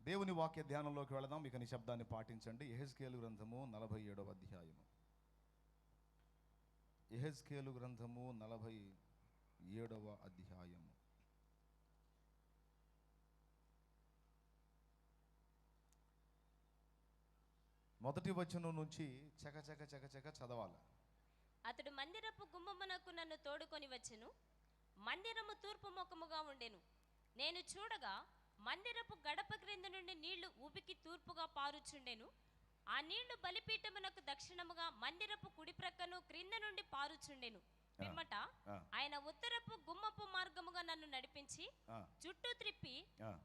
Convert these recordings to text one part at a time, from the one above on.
దేవుని వాక్య ధ్యానంలోకి వెళదాం. ఇక నిశ్శబ్దాన్ని పాటించండి. యెహెజ్కేలు గ్రంథము 47వ అధ్యాయము. యెహెజ్కేలు గ్రంథము 47వ అధ్యాయము. మొదటి వచనం నుంచి చకచక చదవాలి. అతడు మందిరపు గుమ్మమునకు నన్ను తోడుకొని వచ్చెను. మందిరము తూర్పు ముఖముగా ఉండెను. నేను చూడగా మందిరపు గడప క్రింద నుండి నీళ్లు ఉబికి తూర్పుగా పారుచుండెను. ఆ నీళ్లు బలిపీఠమునకు దక్షిణముగా మందిరపు కుడి ప్రక్కను క్రింద నుండి పారుచుండెను. పిమ్మట ఆయన ఉత్తరపు గుమ్మపు మార్గముగా నన్ను నడిపించి చుట్టూ త్రిప్పి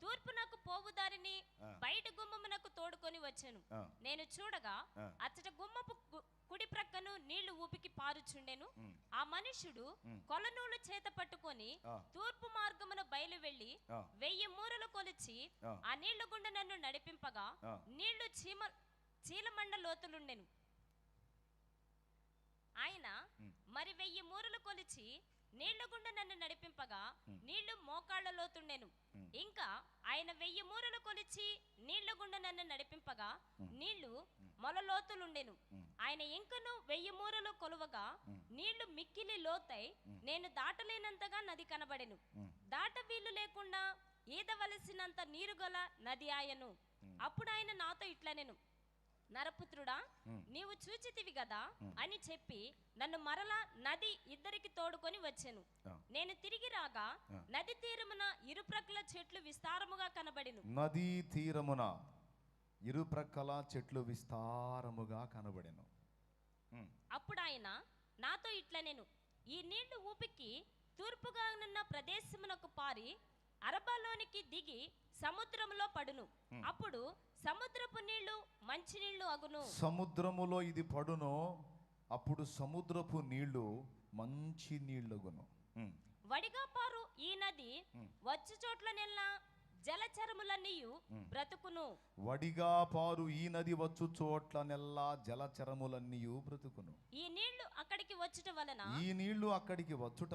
తూర్పునకు పోవు దారిని బయట గుమ్మమునకు తోడుకొని వచ్చెను. నేను చూడగా అచ్చట గుమ్మపు కుడి ప్రక్కను నీళ్లు ఊపికి పారుచుండెను. ఆ మనుష్యుడు కొలనూలు చేత పట్టుకొని తూర్పు మార్గమున బయలు వెళ్లి 1000 మూరలు కొలిచి ఆ నీళ్లు గుండా నన్ను నడిపింపగా నీళ్లు చీలమండ లోతులుండెను. ఆయన మరి 1000 మూరలు కొలిచి నీళ్ల గుండా నన్ను నడిపింపగా నీళ్లు మోకాళ్ల లోతుండెను. ఇంకా ఆయన 1000 మూరలు కొలిచి నీళ్ల గుండా నన్ను నడిపింపగా నీళ్లు మొలలోతులుండెను. ఆయన ఇంకను 1000 మూరలు కొలువగా నీళ్లు మిక్కిలి లోతై నేను దాటలేనంతగా నది కనబడెను. దాట వీలు లేకుండా ఈదవలసినంత నీరు గల నది ఆయను. అప్పుడు ఆయన నాతో ఇట్లనెను, నరపుత్రుడా, నీవు చూచితివి గదా అని చెప్పి నన్ను మరలా నది ఇద్దరికి తోడుకొని వచ్చెను. నేను తిరిగి రాగా నది తీరమున ఇరుప్రక్కల చెట్లు విస్తారముగా కనబడెను. నదీ తీరమున ఇరుప్రక్కల చెట్లు విస్తారముగా కనబడెను. అప్పుడు ఆయన నాతో ఇట్లనెను, ఈ నీళ్లు ఊపికి తూర్పుగా నున్న ప్రదేశమునకు పారి అరబాలోనికి దిగి సముద్రములో పడును. అప్పుడు సముద్రపు నీళ్లు మంచి నీళ్లు అగును. సముద్రములో ఇది పడును, అప్పుడు సముద్రపు నీళ్లు మంచి నీళ్లగును. వడిగా పారు ఈ నది వచ్చు చోట్లనెల్లా జలచరములన్నీయు బ్రతుకును. వడిగా పారు ఈ నది వచ్చు చోట్లనెల్లా జలచరములన్నీయు బ్రతుకును. ఈ నీళ్లు అక్కడికి వచ్చుట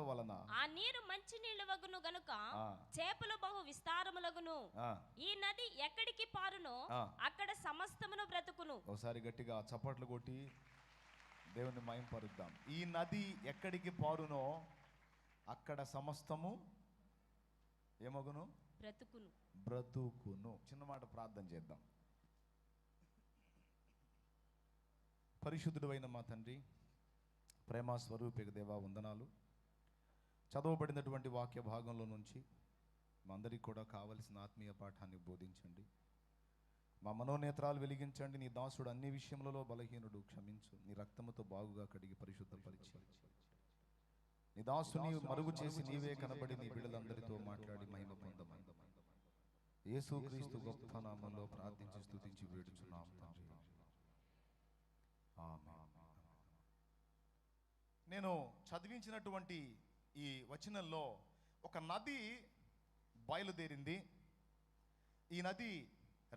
వలన ఆ నీరు మంచి నీళ్లు వగును గనుక చేపలు బహు విస్తారములగును. ఈ నది ఎక్కడికి పారునో అక్కడ సమస్తమును బ్రతుకును. ఒకసారి గట్టిగా చప్పట్లు కొట్టి దేవుని మహింపరుద్దాం. ఈ నది ఎక్కడికి పారునో అక్కడ సమస్తము ఏమగును? బ్రతుకును. చిన్న మాట ప్రార్థన చేద్దాం. పరిశుద్ధుడైన మా తండ్రి, ప్రేమ స్వరూపిక దేవా, వందనాలు. చదవబడినటువంటి వాక్య భాగంలో నుంచి మా అందరికి కూడా కావలసిన ఆత్మీయ పాఠాన్ని బోధించండి. మా మనోనేత్రాలు వెలిగించండి. నీ దాసుడు అన్ని విషయములలో బలహీనుడు, క్షమించు. నీ రక్తముతో బాగుగా కడిగి పరిశుద్ధపరిచి నీ దాసుని మరుగు చేసి నీవే కనబడి నీ బిడ్డలందరితో మాట్లాడి మహిమ పొందమని యేసుక్రీస్తు గొప్ప నామములో ప్రార్థించి స్తుతించి వేడుచున్నాం తండ్రి. ఆమేన్. నేను చదివించినటువంటి ఈ వచనంలో ఒక నది బయలుదేరింది. ఈ నది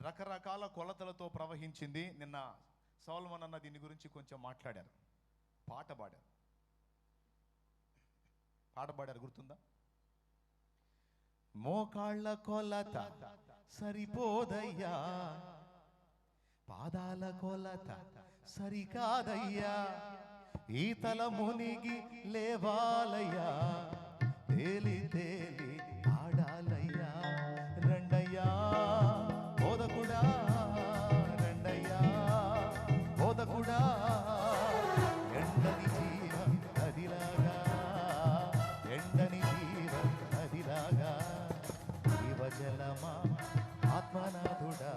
రకరకాల కొలతలతో ప్రవహించింది. నిన్న సొలొమోన్ అన్న దీని గురించి కొంచెం మాట్లాడారు, పాట పాడారు, గుర్తుందా? మోకాళ్ళ కొలత సరిపోదయ్యా, పాదాల కొలత సరికాదయ్యా, ఈతల మునిగి లేవాలయ్యా, తేలి తేలి ఆడాలయ్యా, రండయ్యా బోధకుడా, రండయ్యా బోధకుడా, ఎండని జీవ నదిలాగా, ఎండని జీవ నదిలాగా, జీవజలమా ఆత్మనాథుడా,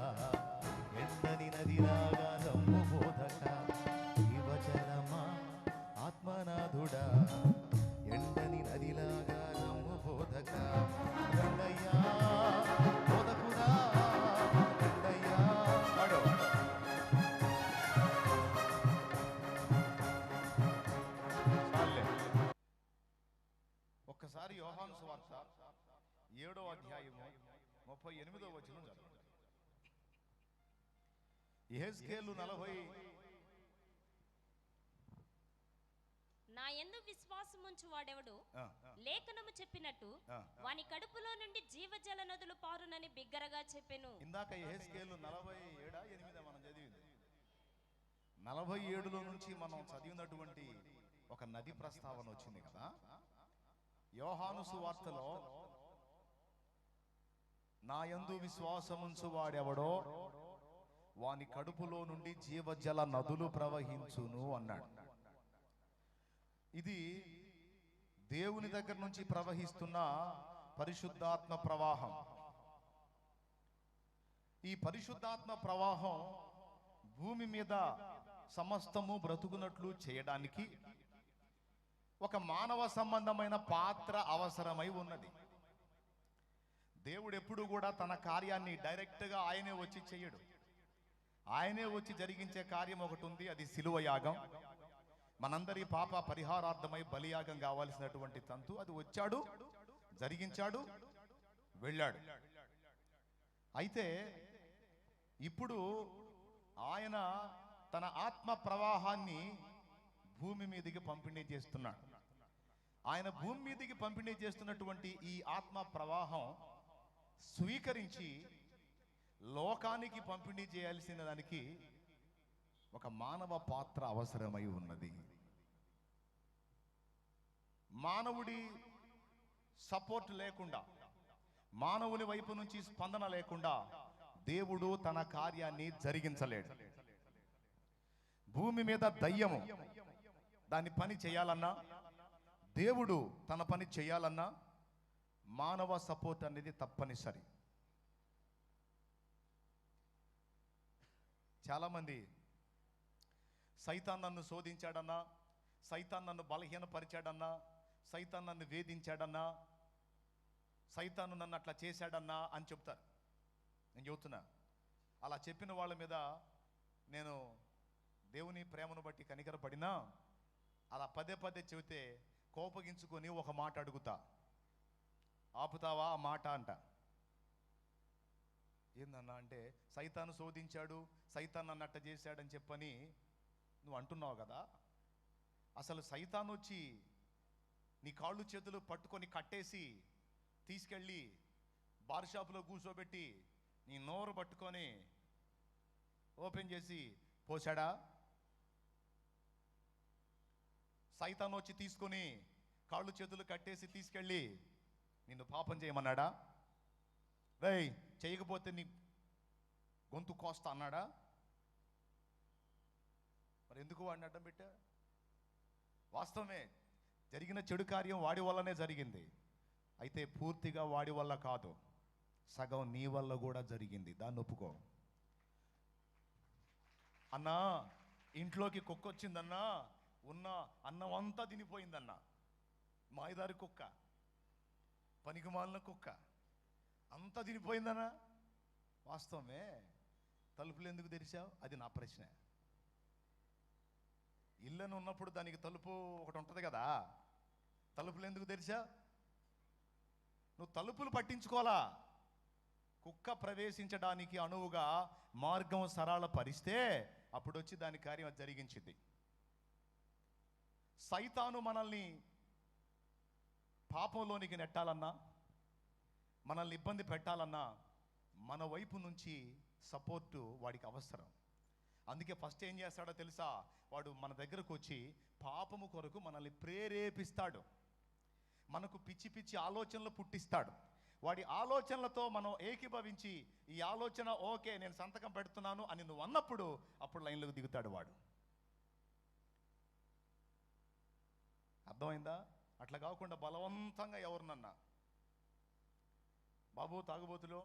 ఎండని నదిలాగా రమ్ము బోధక, జీవజలమా ఆత్మనాథుడా, ఎండని నదిలాగా రమ్ము బోధక, రండయ్యా బోధకుడా, రండయ్యా. ఒక్కసారి యోహాను సువార్త 7వ అధ్యాయము 38వ వచనం చదవండి. యెహెజ్కేలు 40 నా యందు విశ్వాసముంచు వాడెవడు లేఖనము చెప్పినట్టు ఆ. వాని కడుపులో నుండి జీవజల నదులు పారునని బిగ్గరగా చెప్పెను. ఇందాక యెహెజ్కేలు 47:8 మనం చదివింది. 47లో నుంచి మనం చదివినటువంటి ఒక నది ప్రస్తావన వచ్చింది కదా. యోహాను సువార్తలో నా యందు విశ్వాసముంచు వాడెవడో వాని కడుపులో నుండి జీవజల నదులు ప్రవహించును అన్నాడు. ఇది దేవుని దగ్గర నుంచి ప్రవహిస్తున్న పరిశుద్ధాత్మ ప్రవాహం. ఈ పరిశుద్ధాత్మ ప్రవాహం భూమి మీద సమస్తము బ్రతుకున్నట్లు చేయడానికి ఒక మానవ సంబంధమైన పాత్ర అవసరమై ఉన్నది. దేవుడు ఎప్పుడు కూడా తన కార్యాన్ని డైరెక్ట్గా ఆయనే వచ్చి చేయడు. ఆయనే వచ్చి జరిగించే కార్యం ఒకటి ఉంది, అది శిలువ యాగం. మనందరి పాప పరిహారార్థమై బలియాగం కావాల్సినటువంటి తంతు అది వచ్చాడు, జరిగించాడు, వెళ్ళాడు. అయితే ఇప్పుడు ఆయన తన ఆత్మ ప్రవాహాన్ని భూమి మీదకి పంపిణీ చేస్తున్నాడు. ఆయన భూమి మీదకి పంపిణీ చేస్తున్నటువంటి ఈ ఆత్మ ప్రవాహం స్వీకరించి లోకానికి పంపిణీ చేయాల్సిన దానికి ఒక మానవ పాత్ర అవసరమై ఉన్నది. మానవుడి సపోర్ట్ లేకుండా, మానవుని వైపు నుంచి స్పందన లేకుండా దేవుడు తన కార్యాన్ని జరిగించలేడు. భూమి మీద దయ్యము దాని పని చేయాలన్నా, దేవుడు తన పని చేయాలన్నా మానవ సపోర్ట్ అనేది తప్పనిసరి. చాలామంది సైతాన్ నన్ను శోధించాడన్నా, సైతాన్ నన్ను బలహీనపరిచాడన్నా, సైతాన్ నన్ను వేధించాడన్నా, సైతాను నన్ను అట్లా చేశాడన్నా అని చెప్తారు. నేను చెబుతున్నా, అలా చెప్పిన వాళ్ళ మీద నేను దేవుని ప్రేమను బట్టి కనికరపడినా అలా పదే పదే చెబితే కోపగించుకొని ఒక మాట అడుగుతా, ఆపుతావా ఆ మాట అంట. ఏందన్నా అంటే, సైతాను శోధించాడు, సైతాన్ నన్ను అట్ట చేశాడని చెప్పని నువ్వు అంటున్నావు కదా. అసలు సైతాన్ వచ్చి నీ కాళ్ళు చేతులు పట్టుకొని కట్టేసి తీసుకెళ్ళి బార్ షాపులో కూర్చోబెట్టి నీ నోరు పట్టుకొని ఓపెన్ చేసి పోసాడా? సైతాన్ వచ్చి తీసుకొని కాళ్ళు చేతులు కట్టేసి తీసుకెళ్ళి నిన్ను పాపం చేయమన్నాడా? రేయ్ చేయకపోతే నీ గొంతు కోస్తా అన్నాడా? మరి ఎందుకు వాడిని అడ్డం పెట్టా? వాస్తవమే, జరిగిన చెడు కార్యం వాడి వల్లనే జరిగింది. అయితే పూర్తిగా వాడి వల్ల కాదు, సగం నీ వల్ల కూడా జరిగింది. దాన్ని ఒప్పుకో. అన్నా ఇంట్లోకి కుక్క వచ్చిందన్నా, ఉన్న అన్నం అంతా తినిపోయిందన్నా. మాయదారి కుక్క, పనికి మాలిన కుక్క, అంతా తినిపోయిందన్నా. వాస్తవమే. తలుపులు ఎందుకు తెరిచావు? అది నా ప్రశ్న. ఇల్లుని ఉన్నప్పుడు దానికి తలుపు ఒకటి ఉంటుంది కదా, తలుపులు ఎందుకు తెరిచావు? నువ్వు తలుపులు పట్టించుకోవాలా. కుక్క ప్రవేశించడానికి అనువుగా మార్గం సరళ పరిస్తే అప్పుడు వచ్చి దాని కార్యం జరిగించింది. సైతాను మనల్ని పాపంలోనికి నెట్టాలన్నా, మనల్ని ఇబ్బంది పెట్టాలన్నా మన వైపు నుంచి సపోర్టు వాడికి అవసరం. అందుకే ఫస్ట్ ఏం చేస్తాడో తెలుసా? వాడు మన దగ్గరకు వచ్చి పాపము కొరకు మనల్ని ప్రేరేపిస్తాడు, మనకు పిచ్చి పిచ్చి ఆలోచనలు పుట్టిస్తాడు. వాడి ఆలోచనలతో మనం ఏకీభవించి ఈ ఆలోచన ఓకే నేను సంతకం పెడుతున్నాను అని నువ్వు అన్నప్పుడు అప్పుడు లైన్లోకి దిగుతాడు వాడు. అర్థమైందా? అట్లా కాకుండా బలవంతంగా ఎవరినన్నా, బాబు తాగుబోతులు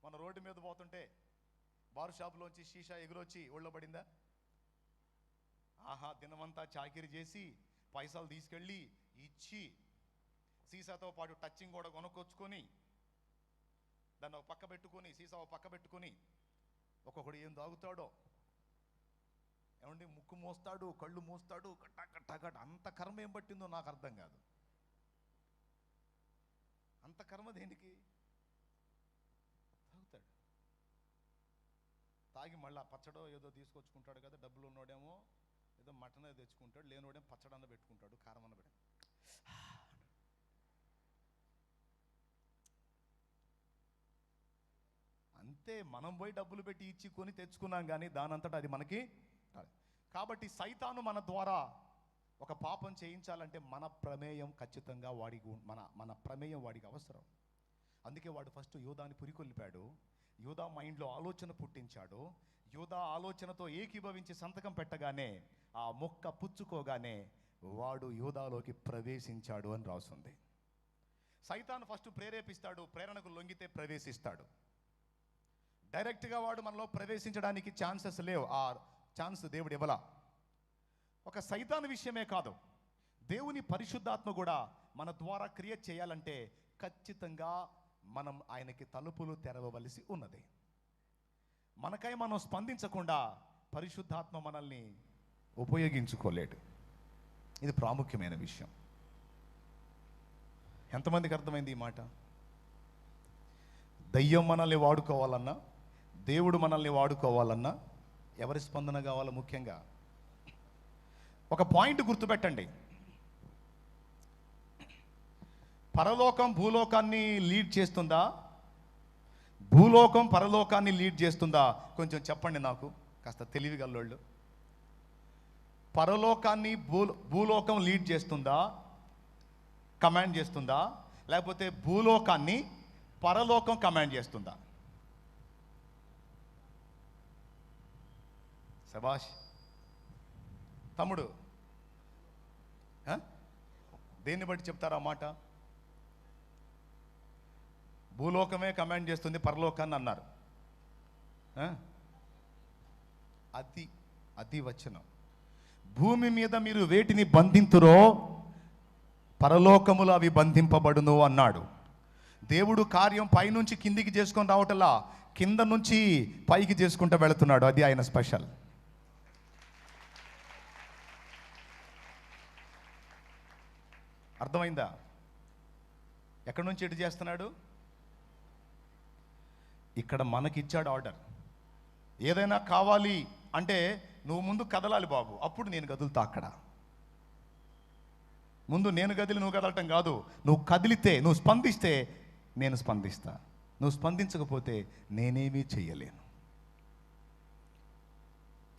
మన రోడ్డు మీద పోతుంటే బారు షాపులోంచి షీషా ఎగురొచ్చి ఒళ్ళో పడిందా? ఆహా, దినమంతా చాకిరి చేసి పైసలు తీసుకెళ్ళి ఇచ్చి సీసాతో పాటు టచ్చింగ్ కూడా కొనుక్కొచ్చుకొని దాన్ని ఒక పక్క పెట్టుకొని, సీసా ఒక పక్క పెట్టుకొని, ఒక్కొక్కడు ఏం తాగుతాడో ఏమండి, ముక్కు మోస్తాడు, కళ్ళు మోస్తాడు, కట్ట కట్ట కట్ట. అంత కర్మ ఏం పట్టిందో నాకు అర్థం కాదు. అంత కర్మ దేనికి? తాగుతాడు, తాగి మళ్ళీ పచ్చడో ఏదో తీసుకొచ్చుకుంటాడు కదా. డబ్బులు ఉన్నోడేమో ఏదో మటన్ తెచ్చుకుంటాడు, లేనోడేమో పచ్చడన్న పెట్టుకుంటాడు, కారం అన్న పెట్టు. అంతే, మనం పోయి డబ్బులు పెట్టి ఇచ్చి కొని తెచ్చుకున్నాం, కానీ దానంతటా అది మనకి రాదు. కాబట్టి సైతాను మన ద్వారా ఒక పాపం చేయించాలంటే మన ప్రమేయం ఖచ్చితంగా వాడికి మన ప్రమేయం వాడికి అవసరం. అందుకే వాడు ఫస్ట్ యూదాని పురికొల్పాడు, యూదా మైండ్లో ఆలోచన పుట్టించాడు. యూదా ఆలోచనతో ఏకీభవించి సంతకం పెట్టగానే, ఆ మొక్క పుచ్చుకోగానే వాడు యూదాలోకి ప్రవేశించాడు అని రాస్తుంది. సైతాను ఫస్ట్ ప్రేరేపిస్తాడు, ప్రేరణకు లొంగితే ప్రవేశిస్తాడు. డైరెక్ట్గా వాడు మనలో ప్రవేశించడానికి ఛాన్సెస్ లేవు, ఆ ఛాన్స్ దేవుడు ఇవ్వలా. ఒక సైతాను విషయమే కాదు, దేవుని పరిశుద్ధాత్మ కూడా మన ద్వారా క్రియేట్ చేయాలంటే ఖచ్చితంగా మనం ఆయనకి తలుపులు తెరవవలసి ఉన్నది. మనకై మనం స్పందించకుండా పరిశుద్ధాత్మ మనల్ని ఉపయోగించుకోలేడు. ఇది ప్రాముఖ్యమైన విషయం. ఎంతమందికి అర్థమైంది ఈ మాట? దయ్యం మనల్ని వాడుకోవాలన్నా, దేవుడు మనల్ని వాడుకోవాలన్నా ఎవరి స్పందన కావాలో? ముఖ్యంగా ఒక పాయింట్ గుర్తుపెట్టండి, పరలోకం భూలోకాన్ని లీడ్ చేస్తుందా, భూలోకం పరలోకాన్ని లీడ్ చేస్తుందా? కొంచెం చెప్పండి నాకు, కాస్త తెలివిగల్లోళ్ళు. పరలోకాన్ని భూలోకం లీడ్ చేస్తుందా, కమాండ్ చేస్తుందా, లేకపోతే భూలోకాన్ని పరలోకం కమాండ్ చేస్తుందా? శభాష్ తమ్ముడు, దేన్ని బట్టి చెప్తారా మాట? భూలోకమే కమాండ్ చేస్తుంది పరలోకాన్ని అన్నారు. అది వచనం. భూమి మీద మీరు వేటిని బంధింతురో పరలోకములు అవి బంధింపబడును అన్నాడు. దేవుడు కార్యం పైనుంచి కిందికి చేసుకొని రావటంలా కింద నుంచి పైకి చేసుకుంటూ వెళుతున్నాడు. అది ఆయన స్పెషల్. అర్థమైందా? ఎక్కడి నుంచి ఎటు చేస్తున్నాడు? ఇక్కడ మనకిచ్చాడు ఆర్డర్. ఏదైనా కావాలి అంటే నువ్వు ముందు కదలాలి బాబు, అప్పుడు నేను కదులుతా. అక్కడ ముందు నేను కదిలి నువ్వు కదలటం కాదు, నువ్వు కదిలితే, నువ్వు స్పందిస్తే నేను స్పందిస్తా, నువ్వు స్పందించకపోతే నేనేమీ చెయ్యలేను.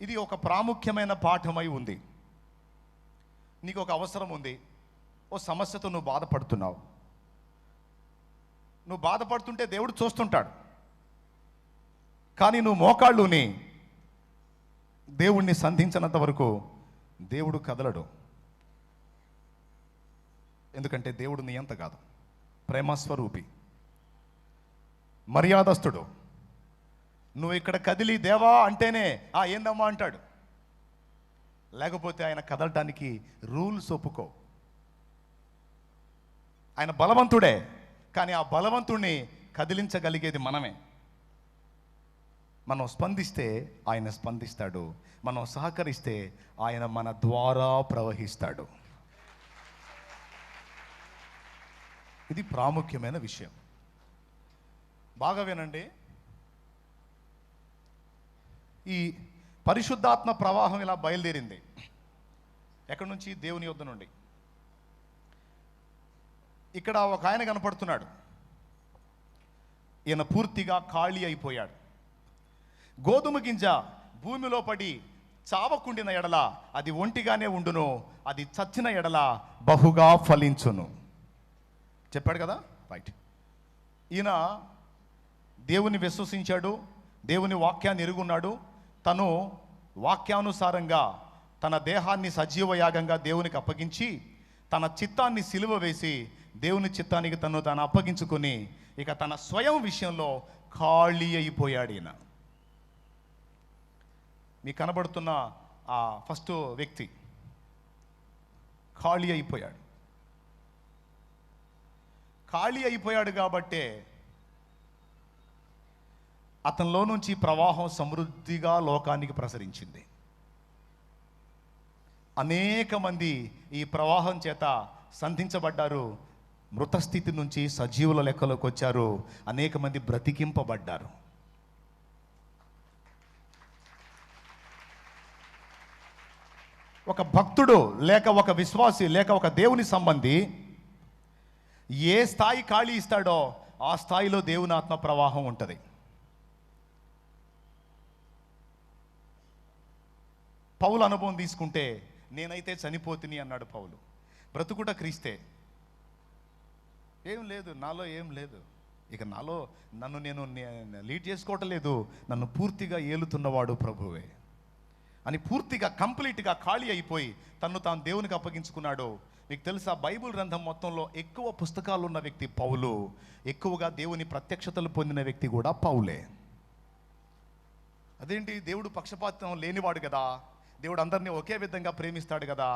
ఇది ఒక ప్రాముఖ్యమైన పాఠమై ఉంది. నీకు ఒక అవసరం ఉంది, ఓ సమస్యతో నువ్వు బాధపడుతున్నావు. నువ్వు బాధపడుతుంటే దేవుడు చూస్తుంటాడు, కానీ నువ్వు మోకాళ్ళుని దేవుణ్ణి సంధించినంత వరకు దేవుడు కదలడు. ఎందుకంటే దేవుడు నియంత కాదు, ప్రేమస్వరూపి, మర్యాదస్తుడు. నువ్వు ఇక్కడ కదిలి దేవా అంటేనే ఏందమ్మా అంటాడు, లేకపోతే ఆయన కదలటానికి రూల్స్ ఒప్పుకో. ఆయన బలవంతుడే, కానీ ఆ బలవంతుడిని కదిలించగలిగేది మనమే. మనం స్పందిస్తే ఆయన స్పందిస్తాడు, మనం సహకరిస్తే ఆయన మన ద్వారా ప్రవహిస్తాడు. ఇది ప్రాముఖ్యమైన విషయం. బాగా వినండి. ఈ పరిశుద్ధాత్మ ప్రవాహం ఇలా బయలుదేరింది. ఎక్కడి నుంచి? దేవుని యొద్ద నుండి. ఇక్కడ ఒక ఆయన కనపడుతున్నాడు. ఈయన పూర్తిగా ఖాళీ అయిపోయాడు. గోధుమ గింజ భూమిలో పడి చావకుండిన ఎడల అది ఒంటిగానే ఉండును, అది చచ్చిన ఎడల బహుగా ఫలించును. చెప్పాడు కదా, రైట్. ఈయన దేవుని విశ్వసించాడు, దేవుని వాక్యాన్ని ఎరుగున్నాడు. తను వాక్యానుసారంగా తన దేహాన్ని సజీవ యాగంగా దేవునికి అప్పగించి తన చిత్తాన్ని సిలువ వేసి దేవుని చిత్తానికి తాను అప్పగించుకొని ఇక తన స్వయం విషయంలో ఖాళీ అయిపోయాడు. ఈయన మీకు కనబడుతున్న ఆ ఫస్ట్ వ్యక్తి ఖాళీ అయిపోయాడు. ఖాళీ అయిపోయాడు కాబట్టే అతనిలో నుంచి ప్రవాహం సమృద్ధిగా లోకానికి ప్రసరించింది. అనేక మంది ఈ ప్రవాహం చేత సంధించబడ్డారు, మృతస్థితి నుంచి సజీవుల లెక్కలోకి వచ్చారు, అనేక మంది బ్రతికింపబడ్డారు. ఒక భక్తుడు లేక ఒక విశ్వాసి లేక ఒక దేవుని సంబంధి ఏ స్థాయి ఖాళీ ఇస్తాడో ఆ స్థాయిలో దేవుని ఆత్మ ప్రవాహం ఉంటుంది. పౌలు అనుభవం తీసుకుంటే నేనైతే చనిపోతిని అన్నాడు పౌలు. బ్రతుకుట క్రీస్తే, ఏం లేదు నాలో, ఏం లేదు ఇక నాలో, నన్ను నేను లీడ్ చేసుకోవటం లేదు, నన్ను పూర్తిగా ఏలుతున్నవాడు ప్రభువే అని పూర్తిగా కంప్లీట్గా ఖాళీ అయిపోయి తన్ను తాను దేవునికి అప్పగించుకున్నాడు. మీకు తెలుసా, బైబిల్ గ్రంథం మొత్తంలో ఎక్కువ పుస్తకాలు ఉన్న వ్యక్తి పౌలు, ఎక్కువగా దేవుని ప్రత్యక్షతలు పొందిన వ్యక్తి కూడా పౌలే. అదేంటి, దేవుడు పక్షపాతం లేనివాడు కదా, దేవుడు అందరినీ ఒకే విధంగా ప్రేమిస్తాడు కదా,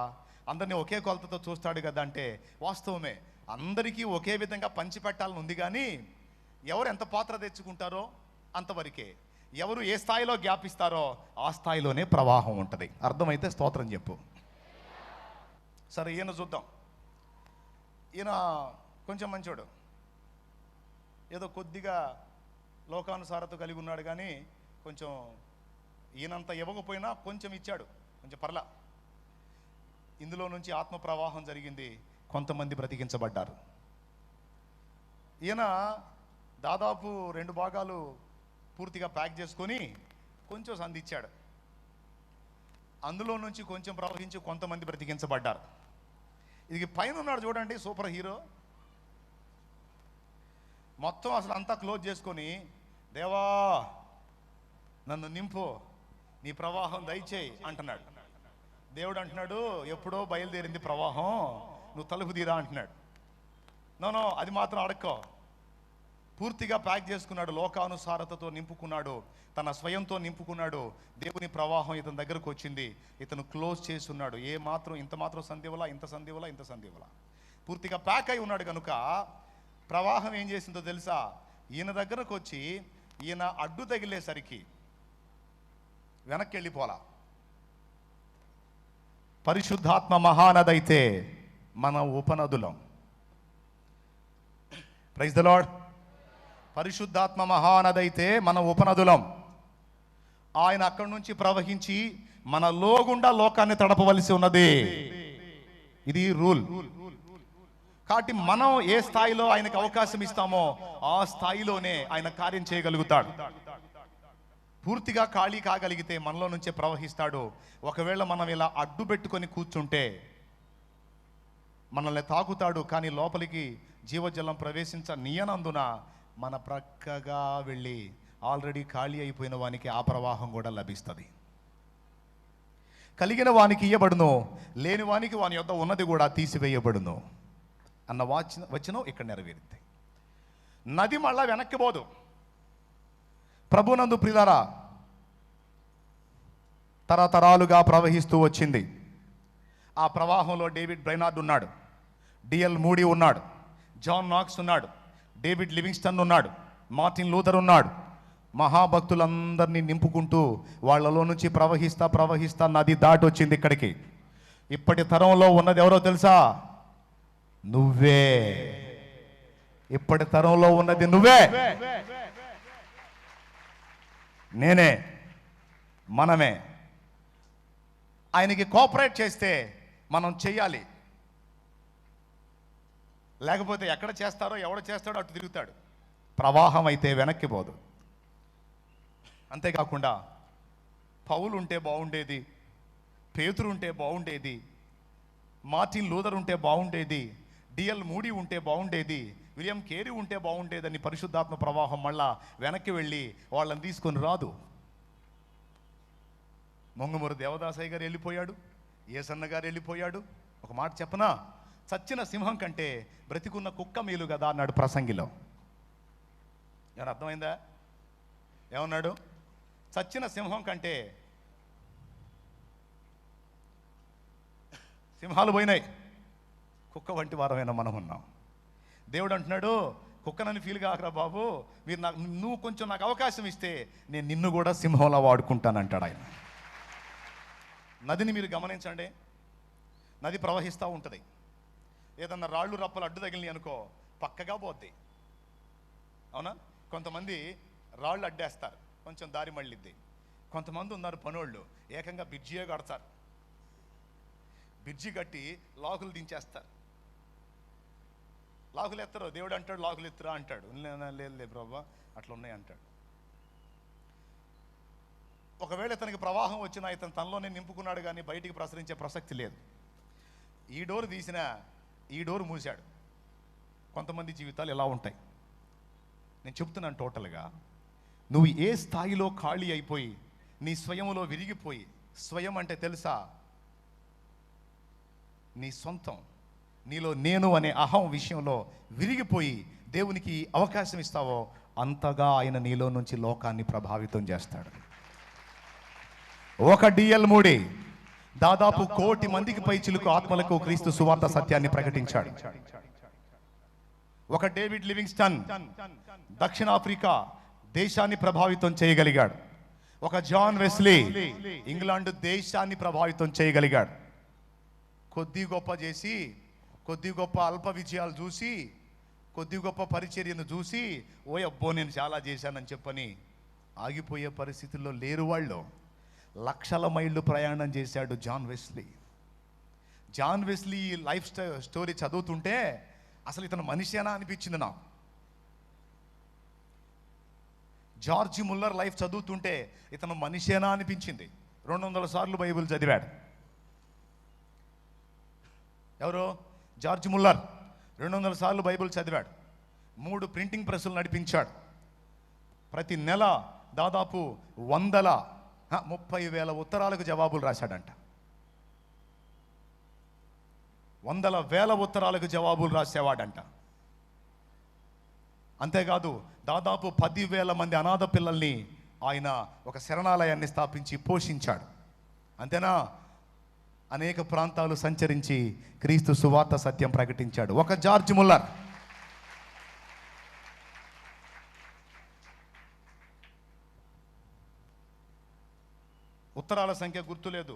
అందరినీ ఒకే కొలతతో చూస్తాడు కదా అంటే వాస్తవమే, అందరికీ ఒకే విధంగా పంచిపెట్టాలని ఉంది. కానీ ఎవరు ఎంత పాత్ర తెచ్చుకుంటారో అంతవరకే, ఎవరు ఏ స్థాయిలో జ్ఞాపిస్తారో ఆ స్థాయిలోనే ప్రవాహం ఉంటుంది. అర్థమైతే స్తోత్రం చెప్పు. సరే, ఈయన చూద్దాం. ఈయన కొంచెం మంచోడు, ఏదో కొద్దిగా లోకానుసారత కలిగి ఉన్నాడు, కానీ కొంచెం ఈయనంత ఇవ్వకపోయినా కొంచెం ఇచ్చాడు, కొంచెం పర్లా. ఇందులో నుంచి ఆత్మ ప్రవాహం జరిగింది, కొంతమంది బ్రతికించబడ్డారు. ఈయన దాదాపు 2 భాగాలు పూర్తిగా ప్యాక్ చేసుకొని కొంచెం సంధించాడు, అందులో నుంచి కొంచెం ప్రవహించి కొంతమంది బ్రతికించబడ్డారు. ఇది పైన ఉన్నాడు చూడండి, సూపర్ హీరో, మొత్తం అసలు అంతా క్లోజ్ చేసుకొని, దేవా నన్ను నింపు, నీ ప్రవాహం దయచేయి అంటున్నాడు. దేవుడు అంటున్నాడు, ఎప్పుడో బయలుదేరింది ప్రవాహం, నువ్వు తలుపు తీరా అంటున్నాడు. నో, అది మాత్రం అడక్కో. పూర్తిగా ప్యాక్ చేసుకున్నాడు, లోకానుసారతతో నింపుకున్నాడు, తన స్వయంతో నింపుకున్నాడు. దేవుని ప్రవాహం ఇతని దగ్గరకు వచ్చింది, ఇతను క్లోజ్ చేసి ఉన్నాడు. ఏ మాత్రం, ఇంత మాత్రం సంధివలా, ఇంత సంధివలా, ఇంత సంధివలా, పూర్తిగా ప్యాక్ అయి ఉన్నాడు కనుక ప్రవాహం ఏం చేసిందో తెలుసా, ఈయన దగ్గరకు వచ్చి ఈయన అడ్డు తగిలేసరికి వెనక్కి వెళ్ళిపోలా. పరిశుద్ధాత్మ మహానదైతే మన ఉపనదులం. Praise the lord. పరిశుద్ధాత్మ మహానదైతే మన ఉపనదులం. ఆయన అక్కడి నుంచి ప్రవహించి మన లోగుండా లోకాన్ని తడపవలసి ఉన్నది. ఇది రూల్. కాబట్టి మనం ఏ స్థాయిలో ఆయనకు అవకాశం ఇస్తామో ఆ స్థాయిలోనే ఆయన కార్యం చేయగలుగుతాడు. పూర్తిగా ఖాళీ కాగలిగితే మనలో నుంచే ప్రవహిస్తాడు. ఒకవేళ మనం ఇలా అడ్డు పెట్టుకొని కూర్చుంటే మనల్ని తాకుతాడు, కానీ లోపలికి జీవజలం ప్రవేశించనీయనందున మన ప్రక్కగా వెళ్ళి ఆల్రెడీ ఖాళీ అయిపోయిన వానికి ఆ ప్రవాహం కూడా లభిస్తుంది. కలిగిన వానికి ఇయ్యబడును, లేని వానికి వాని యొద్ద ఉన్నది కూడా తీసివేయబడును అన్న వచనం ఇక్కడ నెరవేరింది. నది మళ్ళా వెనక్కి పోదు. ప్రభునందు ప్రియులారా, తరతరాలుగా ప్రవహిస్తూ వచ్చింది. ఆ ప్రవాహంలో డేవిడ్ బ్రైనార్డ్ ఉన్నాడు, డిఎల్ మూడీ ఉన్నాడు, జాన్ నాక్స్ ఉన్నాడు, డేవిడ్ లివింగ్స్టన్ ఉన్నాడు, మార్టిన్ లూథర్ ఉన్నాడు. మహాభక్తులందరినీ నింపుకుంటూ వాళ్ళలో నుంచి ప్రవహిస్తా ప్రవహిస్తా నది దాటి వచ్చింది ఇక్కడికి. ఇప్పటి తరంలో ఉన్నది ఎవరో తెలుసా? నువ్వే. ఇప్పటి తరంలో ఉన్నది నువ్వే, నేనే, మనమే. ఆయనకి కోఆపరేట్ చేస్తే మనం చెయ్యాలి, లేకపోతే ఎక్కడ చేస్తారో ఎవడు చేస్తాడో అటు తిరుగుతాడు. ప్రవాహం అయితే వెనక్కి పోదు. అంతేకాకుండా పౌలు ఉంటే బాగుండేది, పేతురు ఉంటే బాగుండేది, మార్టిన్ లూథర్ ఉంటే బాగుండేది, డిఎల్ మూడీ ఉంటే బాగుండేది, విలియం కేరీ ఉంటే బాగుండేదని పరిశుద్ధాత్మ ప్రవాహం మళ్ళా వెనక్కి వెళ్ళి వాళ్ళని తీసుకొని రాదు. మొంగమూరు దేవదాసయ్య గారు వెళ్ళిపోయాడు, ఏసన్న గారు వెళ్ళిపోయాడు. ఒక మాట చెప్పనా, చచ్చిన సింహం కంటే బ్రతికున్న కుక్క మేలు కదా అన్నాడు ప్రసంగిలో. ఏమన్నా అర్థమైందా? ఏమన్నాడు? చచ్చిన సింహం కంటే, సింహాలు పోయినాయి, కుక్క వంటి వారమైన మనం ఉన్నాం. దేవుడు అంటున్నాడు, కుక్కనని ఫీల్ కాకరా బాబు, మీరు నువ్వు కొంచెం నాకు అవకాశం ఇస్తే నేను నిన్ను కూడా సింహంలా వాడుకుంటానంటాడు ఆయన. నదిని మీరు గమనించండి, నది ప్రవహిస్తూ ఉంటుంది. ఏదన్నా రాళ్ళు రప్పలు అడ్డు తగిలినాయి అనుకో, పక్కగా పోద్ది. అవునా? కొంతమంది రాళ్ళు అడ్డేస్తారు, కొంచెం దారి మళ్ళిద్ది. కొంతమంది ఉన్నారు పనోళ్ళు, ఏకంగా బ్రిడ్జియే కడతారు. బ్రిడ్జి కట్టి లాకులు దించేస్తారు. లాకులు ఎత్తరు. దేవుడు అంటాడు లాకులు ఎత్తురా అంటాడు. లేదు ప్రభా అట్లా ఉన్నాయి అంటాడు. ఒకవేళ ఇతనికి ప్రవాహం వచ్చినా ఇతను తనలోనే నింపుకున్నాడు కానీ బయటికి ప్రసరించే ప్రసక్తి లేదు. ఈ డోర్ తీసినా ఈ డోర్ మూసాడు. కొంతమంది జీవితాలు ఎలా ఉంటాయి నేను చెప్తున్నాను. టోటల్గా నువ్వు ఏ స్థాయిలో ఖాళీ అయిపోయి నీ స్వయంలో విరిగిపోయి, స్వయం అంటే తెలుసా, నీ సొంతం, నీలో నేను అనే అహం విషయంలో విరిగిపోయి దేవునికి అవకాశం ఇస్తావో అంతగా ఆయన నీలో నుంచి లోకాన్ని ప్రభావితం చేస్తాడు. ఒక డిఎల్ మూడీ దాదాపు 1 కోటి మందికి పై చిలుకు ఆత్మలకు క్రీస్తు సువార్త సత్యాన్ని ప్రకటించాడు. ఒక డేవిడ్ లివింగ్స్టన్ దక్షిణాఫ్రికా దేశాన్ని ప్రభావితం చేయగలిగాడు. ఒక జాన్ వెస్లీ ఇంగ్లాండ్ దేశాన్ని ప్రభావితం చేయగలిగాడు. కొద్ది గొప్ప చేసి, కొద్ది గొప్ప అల్ప విజయాలు చూసి, కొద్ది గొప్ప పరిచర్యను చూసి ఓ అబ్బో నేను చాలా చేశానని చెప్పని ఆగిపోయే పరిస్థితుల్లో లేరు వాళ్ళు. లక్షల మైళ్ళు ప్రయాణం చేశాడు John Wesley. John Wesley life story చదువుతుంటే అసలు ఇతను మనిషేనా అనిపించింది నాకు. జార్జి ముల్లర్ లైఫ్ చదువుతుంటే ఇతను మనిషేనా అనిపించింది. 200 సార్లు బైబిల్ చదివాడు. ఎవరు? జార్జ్ ముల్లర్ 200 సార్లు బైబిల్ చదివాడు. 3 ప్రింటింగ్ ప్రెస్సులు నడిపించాడు. ప్రతి నెల దాదాపు 30,000 ఉత్తరాలకు జవాబులు రాశాడంట. 100,000 ఉత్తరాలకు జవాబులు రాసేవాడంట. అంతేకాదు దాదాపు 10,000 మంది అనాథ పిల్లల్ని ఆయన ఒక శరణాలయాన్ని స్థాపించి పోషించాడు. అంతేనా? అనేక ప్రాంతాలు సంచరించి క్రీస్తు సువార్త సత్యం ప్రకటించాడు ఒక జార్జ్ ముల్లర్. ఉత్తరాల సంఖ్య గుర్తులేదు,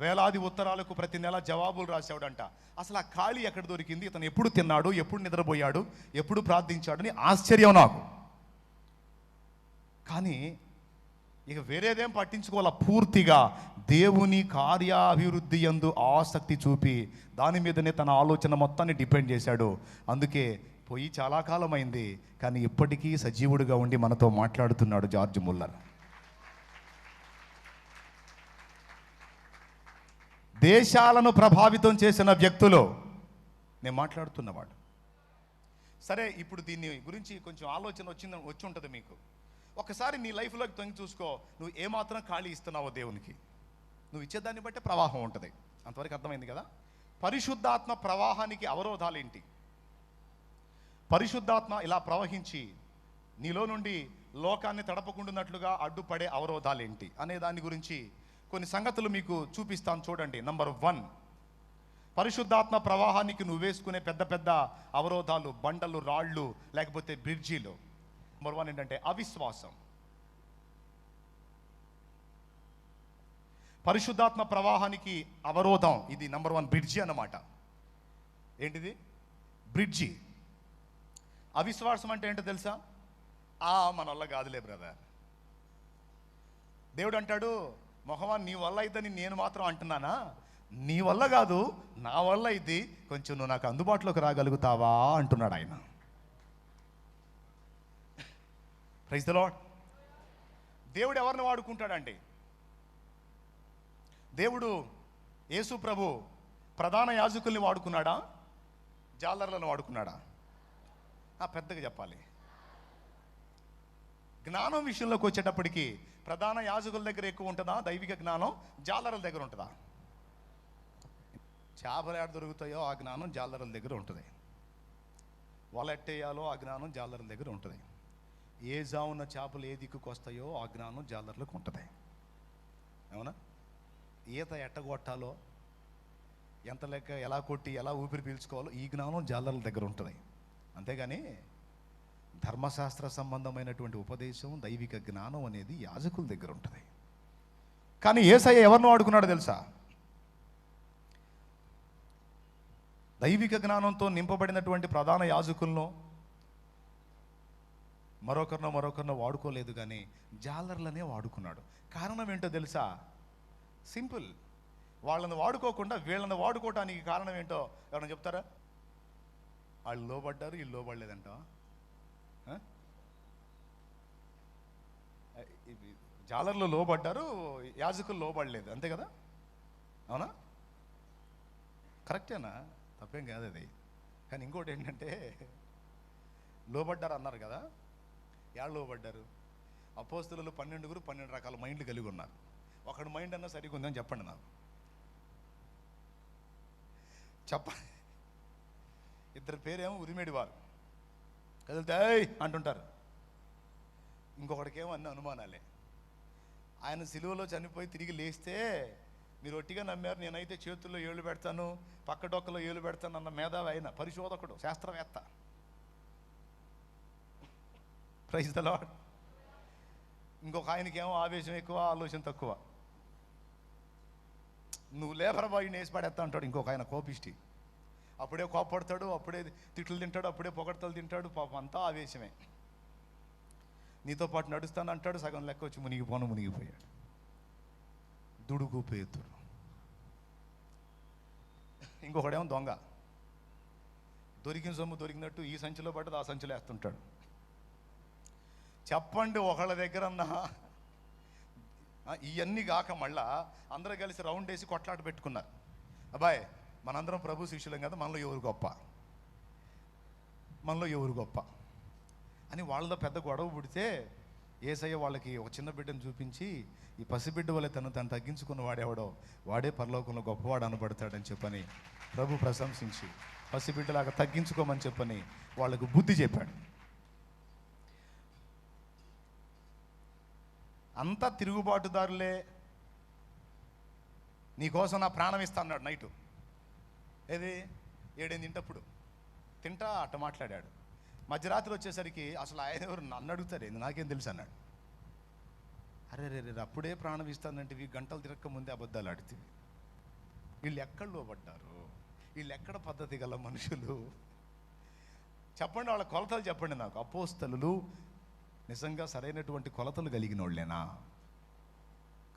వేలాది ఉత్తరాలకు ప్రతి నెల జవాబులు రాసేవాడంట. అసలు ఆ ఖాళీ ఎక్కడ దొరికింది? ఇతను ఎప్పుడు తిన్నాడు, ఎప్పుడు నిద్రపోయాడు, ఎప్పుడు ప్రార్థించాడు అని ఆశ్చర్యం నాకు. కానీ ఇక వేరేదేం పట్టించుకోవాల, పూర్తిగా దేవుని కార్యాభివృద్ధి యందు ఆసక్తి చూపి దాని మీదనే తన ఆలోచన మొత్తాన్ని డిపెండ్ చేశాడు. అందుకే పోయి చాలా కాలం అయింది, కానీ ఇప్పటికీ సజీవుడిగా ఉండి మనతో మాట్లాడుతున్నాడు జార్జ్ ముల్లర్. దేశాలను ప్రభావితం చేసిన వ్యక్తులు నేను మాట్లాడుతున్నవాడు. సరే, ఇప్పుడు దీన్ని గురించి కొంచెం ఆలోచన వచ్చి ఉంటుంది మీకు. ఒకసారి నీ లైఫ్లోకి తొంగి చూసుకో, నువ్వు ఏమాత్రం ఖాళీ ఇస్తున్నావో దేవునికి. నువ్వు ఇచ్చేదాన్ని బట్టి ప్రవాహం ఉంటుంది. అంతవరకు అర్థమైంది కదా? పరిశుద్ధాత్మ ప్రవాహానికి అవరోధాలు ఏంటి? పరిశుద్ధాత్మ ఇలా ప్రవహించి నీలో నుండి లోకాన్ని తడపకుండానట్లుగా అడ్డుపడే అవరోధాలు ఏంటి అనే దాని గురించి కొన్ని సంగతులు మీకు చూపిస్తాను చూడండి. నంబర్ 1, పరిశుద్ధాత్మ ప్రవాహానికి నువ్వు వేసుకునే పెద్ద పెద్ద అవరోధాలు, బండలు, రాళ్ళు, లేకపోతే బ్రిడ్జీలు. నంబర్ 1 ఏంటంటే అవిశ్వాసం. పరిశుద్ధాత్మ ప్రవాహానికి అవరోధం ఇది నంబర్ 1 బ్రిడ్జి అన్నమాట. ఏంటిది? బ్రిడ్జి. అవిశ్వాసం అంటే ఏంటో తెలుసా? మన వల్ల కాదులే బ్రదర్. దేవుడు అంటాడు, మొహమా నీ వల్ల అయితేని నేను మాత్రం అంటున్నానా? నీ వల్ల కాదు, నా వల్ల ఇది, కొంచెం నువ్వు నాకు అందుబాటులోకి రాగలుగుతావా అంటున్నాడు ఆయన. Praise the Lord. దేవుడు ఎవరిని వాడుకుంటాడండి? దేవుడు యేసు ప్రభు ప్రధాన యాజకుల్ని వాడుకున్నాడా, జాలర్లను వాడుకున్నాడా? పెద్దగా చెప్పాలి. జ్ఞానం విషయంలోకి వచ్చేటప్పటికి ప్రధాన యాజకుల దగ్గర ఎక్కువ ఉంటుందా దైవిక జ్ఞానం, జాలరుల దగ్గర ఉంటుందా? చేపలు ఎక్కడ దొరుకుతాయో ఆ జ్ఞానం జాలరుల దగ్గర ఉంటుంది. వలెట్టేయాలో ఆ జ్ఞానం జాలరుల దగ్గర ఉంటుంది. ఏ జామున చేపలు ఏ దిక్కుకు వస్తాయో ఆ జ్ఞానం జాలర్లకు ఉంటుంది. అవునా? ఈత ఎట్టగొట్టాలో, ఎంత లెక్క ఎలా కొట్టి ఎలా ఊపిరి పీల్చుకోవాలో ఈ జ్ఞానం జాలర్ల దగ్గర ఉంటుంది. అంతేగాని ధర్మశాస్త్ర సంబంధమైనటువంటి ఉపదేశం, దైవిక జ్ఞానం అనేది యాజకుల దగ్గర ఉంటుంది. కానీ యేసయ్య ఎవరిని వాడుకున్నాడో తెలుసా? దైవిక జ్ఞానంతో నింపబడినటువంటి ప్రధాన యాజకులను మరొకరినో వాడుకోలేదు, కానీ జాలర్లనే వాడుకున్నాడు. కారణం ఏంటో తెలుసా? సింపుల్. వాళ్ళని వాడుకోకుండా వీళ్ళని వాడుకోవటానికి కారణం ఏంటో ఎవరైనా చెప్తారా? వాళ్ళు లోబడ్డారు, వీళ్ళు లోబడలేదంట. జాలర్లు లోబడ్డారు, యాజకులు లోబడలేదు, అంతే కదా? అవునా? కరెక్టేనా? తప్పేం కాదు అది. కానీ ఇంకోటి ఏంటంటే లోబడ్డారు అన్నారు కదా, యాళ్ళు లోబడ్డారు? అపోస్తలులు 12 రకాల మైండ్లు కలిగి ఉన్నారు. ఒకడు మైండ్ అన్నా సరిగా ఉందని చెప్పండి నాకు. ఇద్దరు పేరేమో ఉరిమేడి వారు, కదులుతాయి అంటుంటారు. ఇంకొకటికేమో అన్ని అనుమానాలే. ఆయన సిలువలో చనిపోయి తిరిగి లేస్తే మీరు ఒట్టిగా నమ్మారు, నేనైతే చేతుల్లో ఏళ్ళు పెడతాను, పక్క డొక్కలో ఏళ్ళు పెడతాను అన్న మేధావి ఆయన, పరిశోధకుడు, శాస్త్రవేత్త. Praise the Lord. ఇంకొక ఆయనకేమో ఆవేశం ఎక్కువ, ఆలోచన తక్కువ. నువ్వు లేబర్ బాయ్ని వేసి పడేస్తా అంటాడు ఇంకొక ఆయన, కోపిష్టి. అప్పుడే కోపడతాడు, అప్పుడే తిట్లు తింటాడు, అప్పుడే పొగడతలు తింటాడు. పాపం అంతా ఆవేశమే. నీతో పాటు నడుస్తాను అంటాడు, సగం లెక్క వచ్చి మునిగిపోయాడు. దుడుగు పేతురు. ఇంకొకడేమో దొంగ, దొరికిన సొమ్ము దొరికినట్టు ఈ సంచిలో పడ్డది ఆ సంచిలో వేస్తుంటాడు. చెప్పండి, ఒకళ్ళ దగ్గరన్నా ఇవన్నీ కాక మళ్ళా అందరూ కలిసి రౌండ్ వేసి కొట్లాట పెట్టుకున్నారు. అబ్బాయి, మనందరం ప్రభు శిష్యులం కదా, మనలో ఎవరు గొప్ప అని వాళ్ళతో పెద్ద గొడవ పుడితే యేసయ్య వాళ్ళకి ఒక చిన్న బిడ్డను చూపించి, ఈ పసిబిడ్డ వల్ల తను తగ్గించుకున్న వాడేవాడో వాడే పరలోకంలో గొప్పవాడు అనబడతాడని చెప్పని ప్రభు ప్రశంసించి పసిబిడ్డలాగా తగ్గించుకోమని చెప్పని వాళ్ళకు బుద్ధి చెప్పాడు. అంతా తిరుగుబాటుదారులే. నీకోసం నా ప్రాణం ఇస్తా అన్నాడు నైటు. ఏది 7 తింటా అట్ట మాట్లాడాడు. మధ్యరాత్రి వచ్చేసరికి అసలు ఆయన ఎవరు నన్ను అడుగుతారు, ఏంది నాకేం తెలుసు అన్నాడు. అరే అప్పుడే ప్రాణం ఇస్తానంటే గంటలు తిరక్క ముందే అబద్ధాలు ఆడుతుంది. వీళ్ళు ఎక్కడ లోబడ్డారు? వీళ్ళు ఎక్కడ పద్ధతి గల మనుషులు? చెప్పండి, వాళ్ళ కొలతలు చెప్పండి నాకు. అపోస్తలులు నిజంగా సరైనటువంటి కొలతలు కలిగిన వాళ్ళేనా?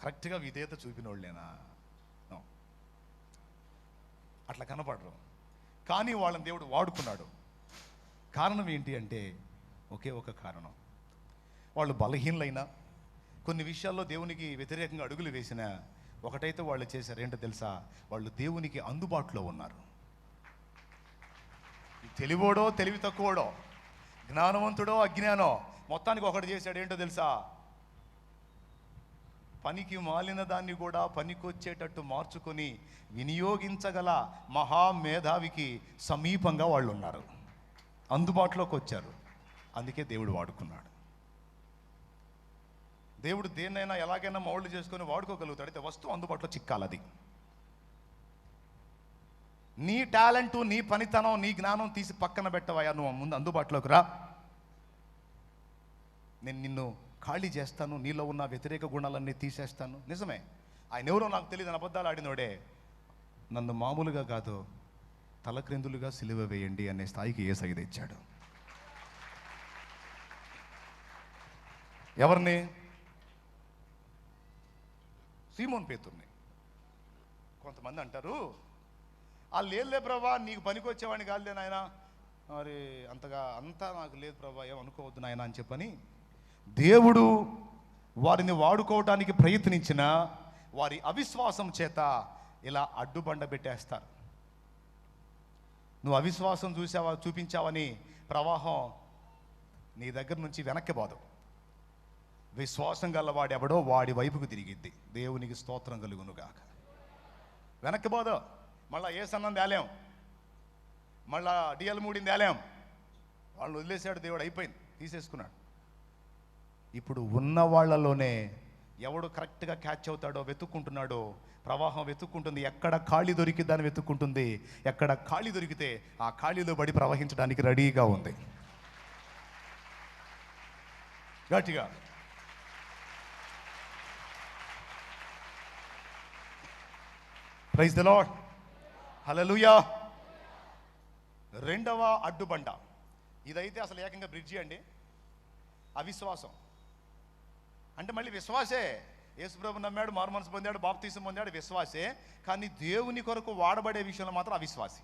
కరెక్ట్గా విధేయత చూపిన వాళ్ళేనా? అట్లా కనపడరు. కానీ వాళ్ళని దేవుడు వాడుకున్నాడు. కారణం ఏంటి అంటే ఒకే ఒక కారణం. వాళ్ళు బలహీనలైనా, కొన్ని విషయాల్లో దేవునికి వ్యతిరేకంగా అడుగులు వేసినా, ఒకటైతే వాళ్ళు చేశారు. ఏంటో తెలుసా? వాళ్ళు దేవునికి అందుబాటులో ఉన్నారు. తెలివోడో తెలివి తక్కువడో, జ్ఞానవంతుడో అజ్ఞానో, మొత్తానికి ఒకటి చేశాడు. ఏంటో తెలుసా? పనికి మాలిన దాన్ని కూడా పనికొచ్చేటట్టు మార్చుకొని వినియోగించగల మహామేధావికి సమీపంగా వాళ్ళు ఉన్నారు, అందుబాటులోకి వచ్చారు. అందుకే దేవుడు వాడుకున్నాడు. దేవుడు దేన్నైనా ఎలాగైనా మౌల్డ్ చేసుకొని వాడుకోగలుగుతాడు. అయితే వస్తువు అందుబాటులో చిక్కాలది. నీ టాలెంటు, నీ పనితనం, నీ జ్ఞానం తీసి పక్కన పెట్టవయ్యా, నువ్వు ముందు అందుబాటులోకి రా. నేను నిన్ను ఖాళీ చేస్తాను, నీలో ఉన్న వ్యతిరేక గుణాలన్నీ తీసేస్తాను. నిజమే, ఆయన ఎవరో నాకు తెలియదు, అబద్ధాలు ఆడినోడే. నన్ను మామూలుగా కాదు, తలక్రిందులుగా సిలువ వేయండి అనే స్థాయికి యేసయ్య తెచ్చాడు. ఎవరిని? సీమోన్ పేతుర్ని. కొంతమంది అంటారు, లేదులే ప్రభా, నీకు పనికొచ్చేవాడిని కాదులే నాయన, మరి అంతా నాకు లేదు ప్రభా, ఏమనుకోవద్దు నాయన అని చెప్పని దేవుడు వారిని వాడుకోవటానికి ప్రయత్నించిన వారి అవిశ్వాసం చేత ఇలా అడ్డుబండ పెట్టేస్తారు. నువ్వు అవిశ్వాసం చూపించావని ప్రవాహం నీ దగ్గర నుంచి వెనక్కి పోదు. విశ్వాసం గలవాడు ఎవడో వాడి వైపుకు తిరిగిద్ది. దేవునికి స్తోత్రం కలుగునుగాక. వెనక్కి పోదు. మళ్ళా ఏ సన్నం తేలేం, మళ్ళా డిఎల్ మూడింది తేలేం. వాళ్ళు వదిలేశాడు దేవుడు, అయిపోయింది, తీసేసుకున్నాడు. ఇప్పుడు ఉన్న వాళ్ళలోనే ఎవడు కరెక్ట్గా క్యాచ్ అవుతాడో వెతుక్కుంటున్నాడో, ప్రవాహం వెతుక్కుంటుంది. ఎక్కడ ఖాళీ దొరికిద్దని వెతుక్కుంటుంది. ఎక్కడ ఖాళీ దొరికితే ఆ ఖాళీలో పడి ప్రవహించడానికి రెడీగా ఉంది. గట్టిగా ప్రైజ్ ది లార్డ్, హల్లెలూయా. రెండవ అడ్డుబండ ఇదైతే అసలు ఏకంగా బ్రిడ్జి అండి. అవిశ్వాసం అంటే మళ్ళీ విశ్వాసే. యేసుప్రభు నమ్మాడు, మారు మనసు పొందాడు, బాప్తీసం పొందాడు, విశ్వాసే. కానీ దేవుని కొరకు వాడబడే విషయంలో మాత్రం అవిశ్వాసి.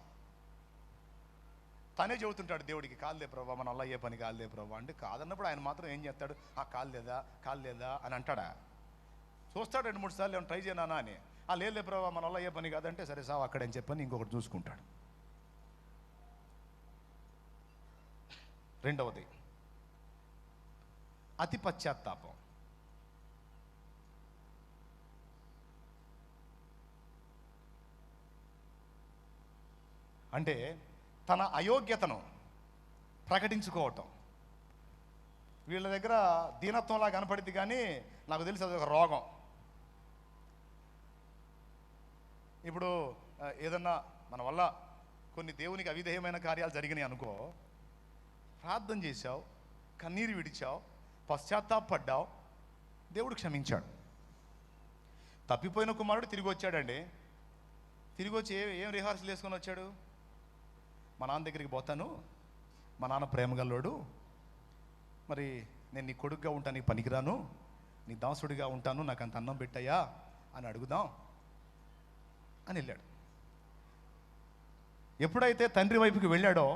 తనే చెబుతుంటాడు దేవుడికి, కాదులే ప్రభా, మన వల్ల ఏ పని కాదులే ప్రభా అంటే, కాదన్నప్పుడు ఆయన మాత్రం ఏం చేస్తాడు? కాదు లేదా అని అంటాడా? చూస్తాడు 2-3 సార్లు, ఏమైనా ట్రై చేయనా అని. లేదు ప్రభావ మన వల్ల ఏ పని కాదంటే, సరే సావు అక్కడని చెప్పని ఇంకొకటి చూసుకుంటాడు. రెండవది అతి పశ్చాత్తాపం. అంటే తన అయోగ్యతను ప్రకటించుకోవటం. వీళ్ళ దగ్గర దీనత్వంలా కనపడింది, కానీ నాకు తెలిసి అది ఒక రోగం. ఇప్పుడు ఏదన్నా మన వల్ల కొన్ని దేవునికి అవిధేయమైన కార్యాలు జరిగినాయి అనుకో, ప్రార్థన చేశావు, కన్నీరు విడిచావు, పశ్చాత్తాపడ్డావు, దేవుడు క్షమించాడు. తప్పిపోయిన కుమారుడు తిరిగి వచ్చాడండి. తిరిగి వచ్చి ఏం రిహార్సల్ వేసుకొని వచ్చాడు? మా నాన్న దగ్గరికి పోతాను, మా నాన్న ప్రేమగల్లోడు, మరి నేను నీ కొడుకుగా ఉంటాను, నీ పనికిరాను, నీ దాసుడిగా ఉంటాను, నాకు అంత అన్నం పెట్టయ్యా అని అడుగుదాం అని వెళ్ళాడు. ఎప్పుడైతే తండ్రి వైపుకి వెళ్ళాడో,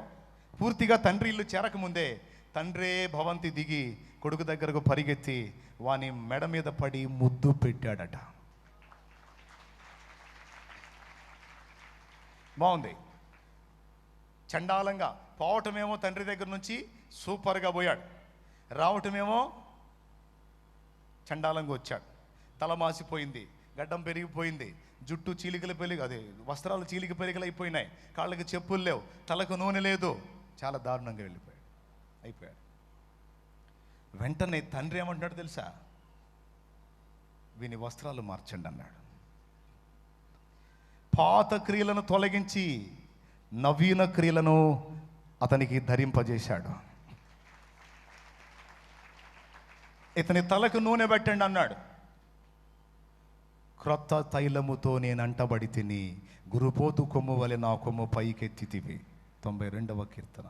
పూర్తిగా తండ్రి ఇల్లు చేరకముందే తండ్రే భవంతి దిగి కొడుకు దగ్గరకు పరిగెత్తి వాని మెడ మీద పడి ముద్దు పెట్టాడట. బాగుంది. చండాలంగా పోవటమేమో తండ్రి దగ్గర నుంచి సూపర్గా పోయాడు, రావటమేమో చండాలంగా వచ్చాడు. తల మాసిపోయింది, గడ్డం పెరిగిపోయింది, జుట్టు చీలికలు అదే వస్త్రాలు చీలిక పెరిగలు అయిపోయినాయి, కాళ్ళకి చెప్పులు లేవు, తలకు నూనె లేదు, చాలా దారుణంగా అయిపోయాడు. వెంటనే తండ్రి ఏమంటున్నాడు తెలుసా? వీని వస్త్రాలు మార్చండి అన్నాడు. పాత క్రియలను తొలగించి నవీన క్రియలను అతనికి ధరింపజేశాడు. ఇతని తలకు నూనె పెట్టండి అన్నాడు. క్రొత్త తైలముతో నేను అంటబడి తిని గురుపోతు కొమ్ము వలె నా కొమ్ము పైకెత్తితివి. 92వ కీర్తన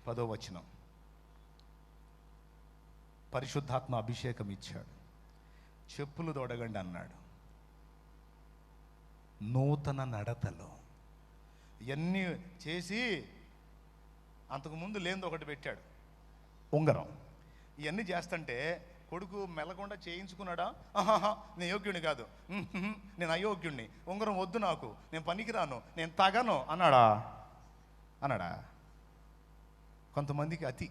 10వ వచనం. పరిశుద్ధాత్మ అభిషేకం ఇచ్చాడు. చెప్పులు తొడగండి అన్నాడు. నూతన నడతలో ఇవన్నీ చేసి అంతకుముందు లేనిది ఒకటి పెట్టాడు, ఉంగరం. ఇవన్నీ చేస్తుంటే కొడుకు మెల్లకుండా చేయించుకున్నాడా? ఆహాహా, నేను యోగ్యుడిని కాదు, నేను అయోగ్యుడిని, ఉంగరం వద్దు నాకు, నేను పనికిరాను, నేను తగను అన్నాడా? కొంతమందికి అతి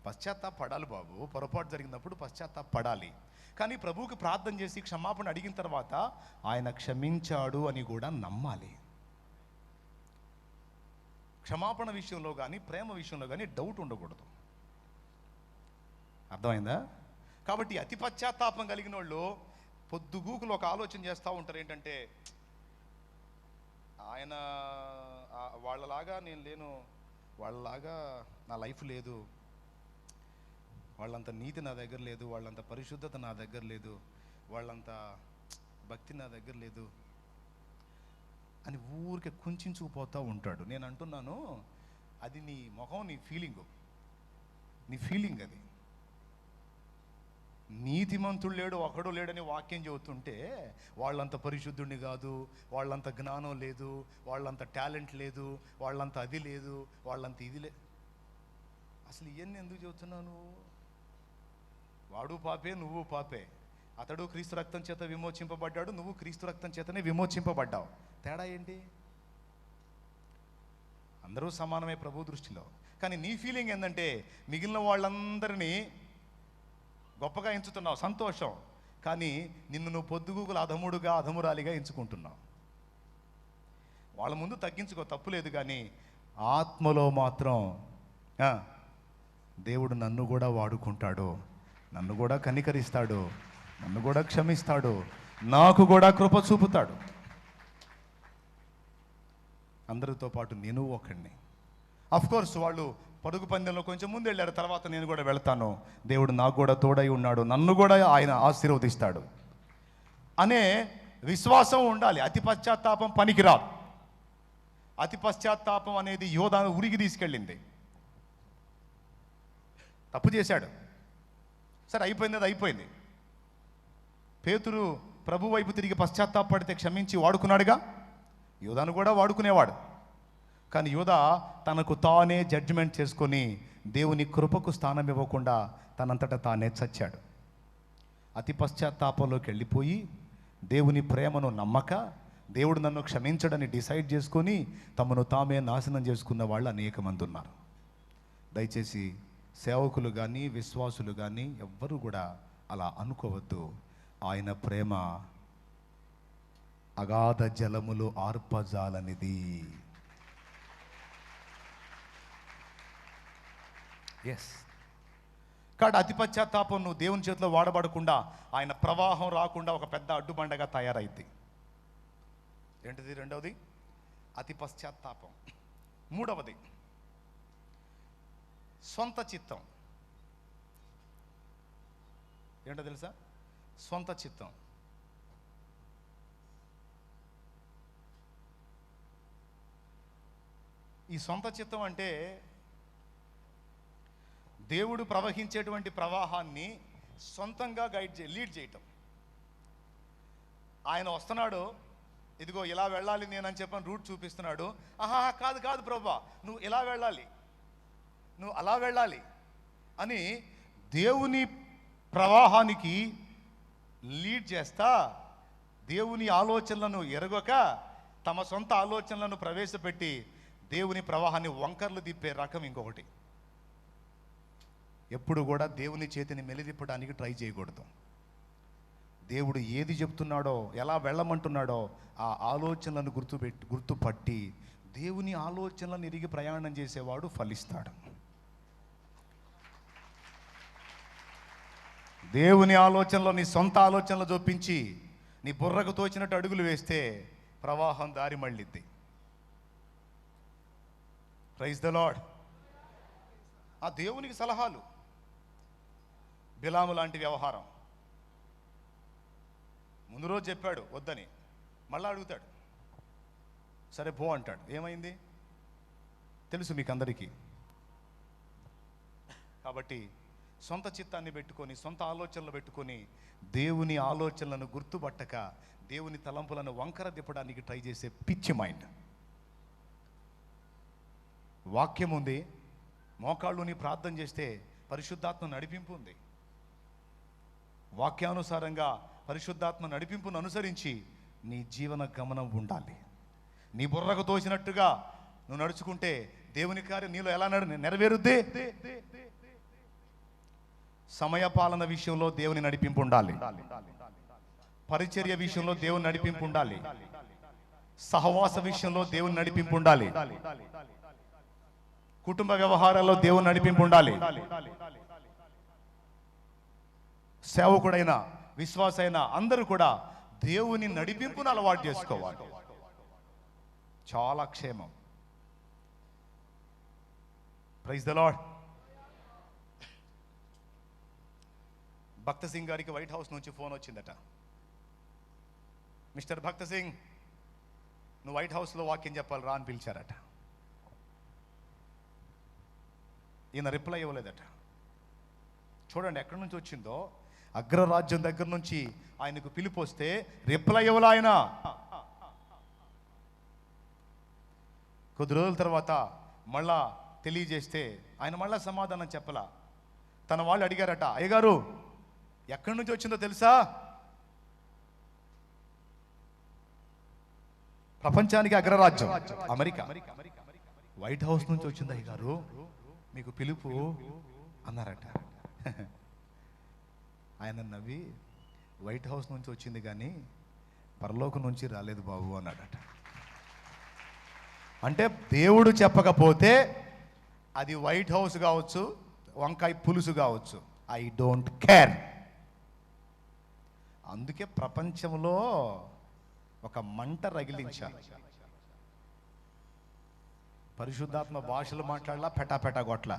పశ్చాత్తాపడాలి బాబు, పొరపాటు జరిగినప్పుడు పశ్చాత్తాపడాలి. కానీ ప్రభువుకి ప్రార్థన చేసి క్షమాపణ అడిగిన తర్వాత ఆయన క్షమించాడు అని కూడా నమ్మాలి. క్షమాపణ విషయంలో కానీ ప్రేమ విషయంలో కానీ డౌట్ ఉండకూడదు. అర్థమైందా? కాబట్టి అతి పశ్చాత్తాపం కలిగిన వాళ్ళు పొద్దుగూకులు ఒక ఆలోచన చేస్తూ ఉంటారు, ఏంటంటే ఆయన వాళ్ళలాగా నేను లేను, వాళ్ళలాగా నా లైఫ్ లేదు, వాళ్ళంత నీతి నా దగ్గర లేదు, వాళ్ళంత పరిశుద్ధత నా దగ్గర లేదు, వాళ్ళంత భక్తి నా దగ్గర లేదు అని ఊరికే కుంచుకుపోతూ ఉంటాడు. నేను అంటున్నాను, అది నీ ముఖం, నీ ఫీలింగ్ అది. నీతిమంతుడు లేడు, ఒకడు లేడని వాక్యం చెబుతుంటే వాళ్ళంత పరిశుద్ధుడిని కాదు, వాళ్ళంత జ్ఞానం లేదు, వాళ్ళంత టాలెంట్ లేదు, వాళ్ళంత అది లేదు, వాళ్ళంత ఇది లేదు. అసలు ఇవన్నీ ఎందుకు చెబుతున్నాను? వాడు పాపే, నువ్వు పాపే. అతడు క్రీస్తు రక్తం చేత విమోచింపబడ్డాడు, నువ్వు క్రీస్తు రక్తం చేతనే విమోచింపబడ్డావు. తేడా ఏంటి? అందరూ సమానమే ప్రభు దృష్టిలో. కానీ నీ ఫీలింగ్ ఏంటంటే మిగిలిన వాళ్ళందరినీ గొప్పగా ఎంచుతున్నావు, సంతోషం. కానీ నిన్ను నువ్వు పొద్దుగూకులు అధముడుగా, అధమురాలిగా ఎంచుకుంటున్నావు. వాళ్ళ ముందు తగ్గించుకో, తప్పులేదు. కానీ ఆత్మలో మాత్రం దేవుడు నన్ను కూడా వాడుకుంటాడు, నన్ను కూడా కనికరిస్తాడు, నన్ను కూడా క్షమిస్తాడు, నాకు కూడా కృప చూపుతాడు. అందరితో పాటు నేను ఒకడిని. అఫ్కోర్స్ వాళ్ళు పరుగు పందెంలో కొంచెం ముందు వెళ్ళారు, తర్వాత నేను కూడా వెళ్తాను, దేవుడు నాకు కూడా తోడై ఉన్నాడు, నన్ను కూడా ఆయన ఆశీర్వదిస్తాడు అనే విశ్వాసం ఉండాలి. అతి పశ్చాత్తాపం పనికిరాదు. అతి పశ్చాత్తాపం అనేది యోధాను ఉరికి తీసుకెళ్ళింది. తప్పు చేశాడు, సరే అయిపోయింది, అది అయిపోయింది. పేతురు ప్రభు వైపు తిరిగి పశ్చాత్తాపడితే క్షమించి వాడుకున్నాడుగా, యోధాను కూడా వాడుకునేవాడు. కానీ యోధా తనకు తానే జడ్జిమెంట్ చేసుకొని దేవుని కృపకు స్థానం ఇవ్వకుండా తనంతటా తానే చచ్చాడు. అతి పశ్చాత్తాపంలోకి వెళ్ళిపోయి దేవుని ప్రేమను నమ్మక దేవుడు నన్ను క్షమించడని డిసైడ్ చేసుకొని తమను తామే నాశనం చేసుకున్న వాళ్ళు అనేక మంది ఉన్నారు. దయచేసి సేవకులు కానీ విశ్వాసులు కానీ ఎవ్వరూ కూడా అలా అనుకోవద్దు. ఆయన ప్రేమ అగాధ జలములు ఆర్పజాలనిది. ఎస్, కాబట్టి అతి పశ్చాత్తాపం నువ్వు దేవుని చేతిలో వాడబడకుండా ఆయన ప్రవాహం రాకుండా ఒక పెద్ద అడ్డుబండగా తయారైద్ది. ఏంటిది? రెండవది అతి పశ్చాత్తాపం. మూడవది సొంత చిత్తం. ఏంటో తెలుసా? సొంత చిత్తం. ఈ సొంత చిత్తం అంటే దేవుడు ప్రవహించేటువంటి ప్రవాహాన్ని సొంతంగా లీడ్ చేయటం. ఆయన వస్తున్నాడు, ఇదిగో ఇలా వెళ్ళాలి నేనని చెప్పని రూట్ చూపిస్తున్నాడు. కాదు కాదు ప్రభువా, నువ్వు ఇలా వెళ్ళాలి, నువ్వు అలా వెళ్ళాలి అని దేవుని ప్రవాహానికి లీడ్ చేస్తా దేవుని ఆలోచనలను ఎరగక తమ సొంత ఆలోచనలను ప్రవేశపెట్టి దేవుని ప్రవాహాన్ని వంకర్లు తిప్పే రకం ఇంకొకటి. ఎప్పుడు కూడా దేవుని చేతిని మెలిదిప్పడానికి ట్రై చేయకూడదు. దేవుడు ఏది చెప్తున్నాడో, ఎలా వెళ్ళమంటున్నాడో ఆ ఆలోచనలను గుర్తుపట్టి దేవుని ఆలోచనలను ఎరిగి ప్రయాణం చేసేవాడు ఫలిస్తాడు. దేవుని ఆలోచనలో నీ సొంత ఆలోచనలు చూపించి నీ బుర్రకు తోచినట్టు అడుగులు వేస్తే ప్రవాహం దారి మళ్ళిద్ది. Praise the lord. ఆ దేవునికి సలహాలు, బిలాము లాంటి వ్యవహారం. ముందు రోజు చెప్పాడు వద్దని, మళ్ళీ అడుగుతాడు, సరే పో అంటాడు. ఏమైంది తెలుసు మీకు అందరికీ. కాబట్టి సొంత చిత్తాన్ని పెట్టుకొని, సొంత ఆలోచనలు పెట్టుకొని దేవుని ఆలోచనలను గుర్తుపట్టక దేవుని తలంపులను వంకర తిప్పడానికి ట్రై చేసే పిచ్చి మైండ్. వాక్యం ఉంది, మోకాళ్ళుని ప్రార్థన చేస్తే పరిశుద్ధాత్మ నడిపింపు ఉంది. వాక్యానుసారంగా పరిశుద్ధాత్మ నడిపింపును అనుసరించి నీ జీవన గమనం ఉండాలి. నీ బుర్రకు తోసినట్టుగా నువ్వు నడుచుకుంటే దేవుని కార్యం నీలో ఎలా నెరవేరుద్ది? సమయపాలన విషయంలో దేవుని నడిపింపు ఉండాలి. పరిచర్య విషయంలో దేవుని నడిపింపు ఉండాలి. సహవాస విషయంలో దేవుని నడిపింపు ఉండాలి. కుటుంబ వ్యవహారాల్లో దేవుని నడిపింపు ఉండాలి. సేవకుడైన విశ్వాసైన అందరూ కూడా దేవుని నడిపింపును అలవాటు చేసుకోవాలి. చాలా క్షేమం. Praise the lord. Bhakta Singh గారికి వైట్ హౌస్ నుంచి ఫోన్ వచ్చిందట. మిస్టర్ భక్త సింగ్, నువ్వు వైట్ హౌస్లో వాక్యం చెప్పాలి రా అని పిలిచారట. ఈయన రిప్లై ఇవ్వలేదట. చూడండి ఎక్కడి నుంచి వచ్చిందో. అగ్రరాజ్యం దగ్గర నుంచి ఆయనకు పిలుపు వస్తే రిప్లై ఇవ్వలే ఆయన. కొద్ది రోజుల తర్వాత మళ్ళా తెలియజేస్తే ఆయన మళ్ళా సమాధానం చెప్పలా. తన వాళ్ళు అడిగారట, అయ్యగారు ఎక్కడి నుంచి వచ్చిందో తెలుసా? ప్రపంచానికి అగ్రరాజ్యం అమెరికా. వైట్ హౌస్ నుంచి వచ్చింది అయ్యగారు మీకు పిలుపు అన్నారట. ఆయన నవ్వి, వైట్ హౌస్ నుంచి వచ్చింది కానీ పరలోకం నుంచి రాలేదు బాబు అన్నాడట. అంటే దేవుడు చెప్పకపోతే అది వైట్ హౌస్ కావచ్చు, వంకాయ పులుసు కావచ్చు, ఐ డోంట్ కేర్. అందుకే ప్రపంచంలో ఒక మంట రగిలించాలి. పరిశుద్ధాత్మ భాషలు మాట్లాడలా, పెటాపెటా కొట్ల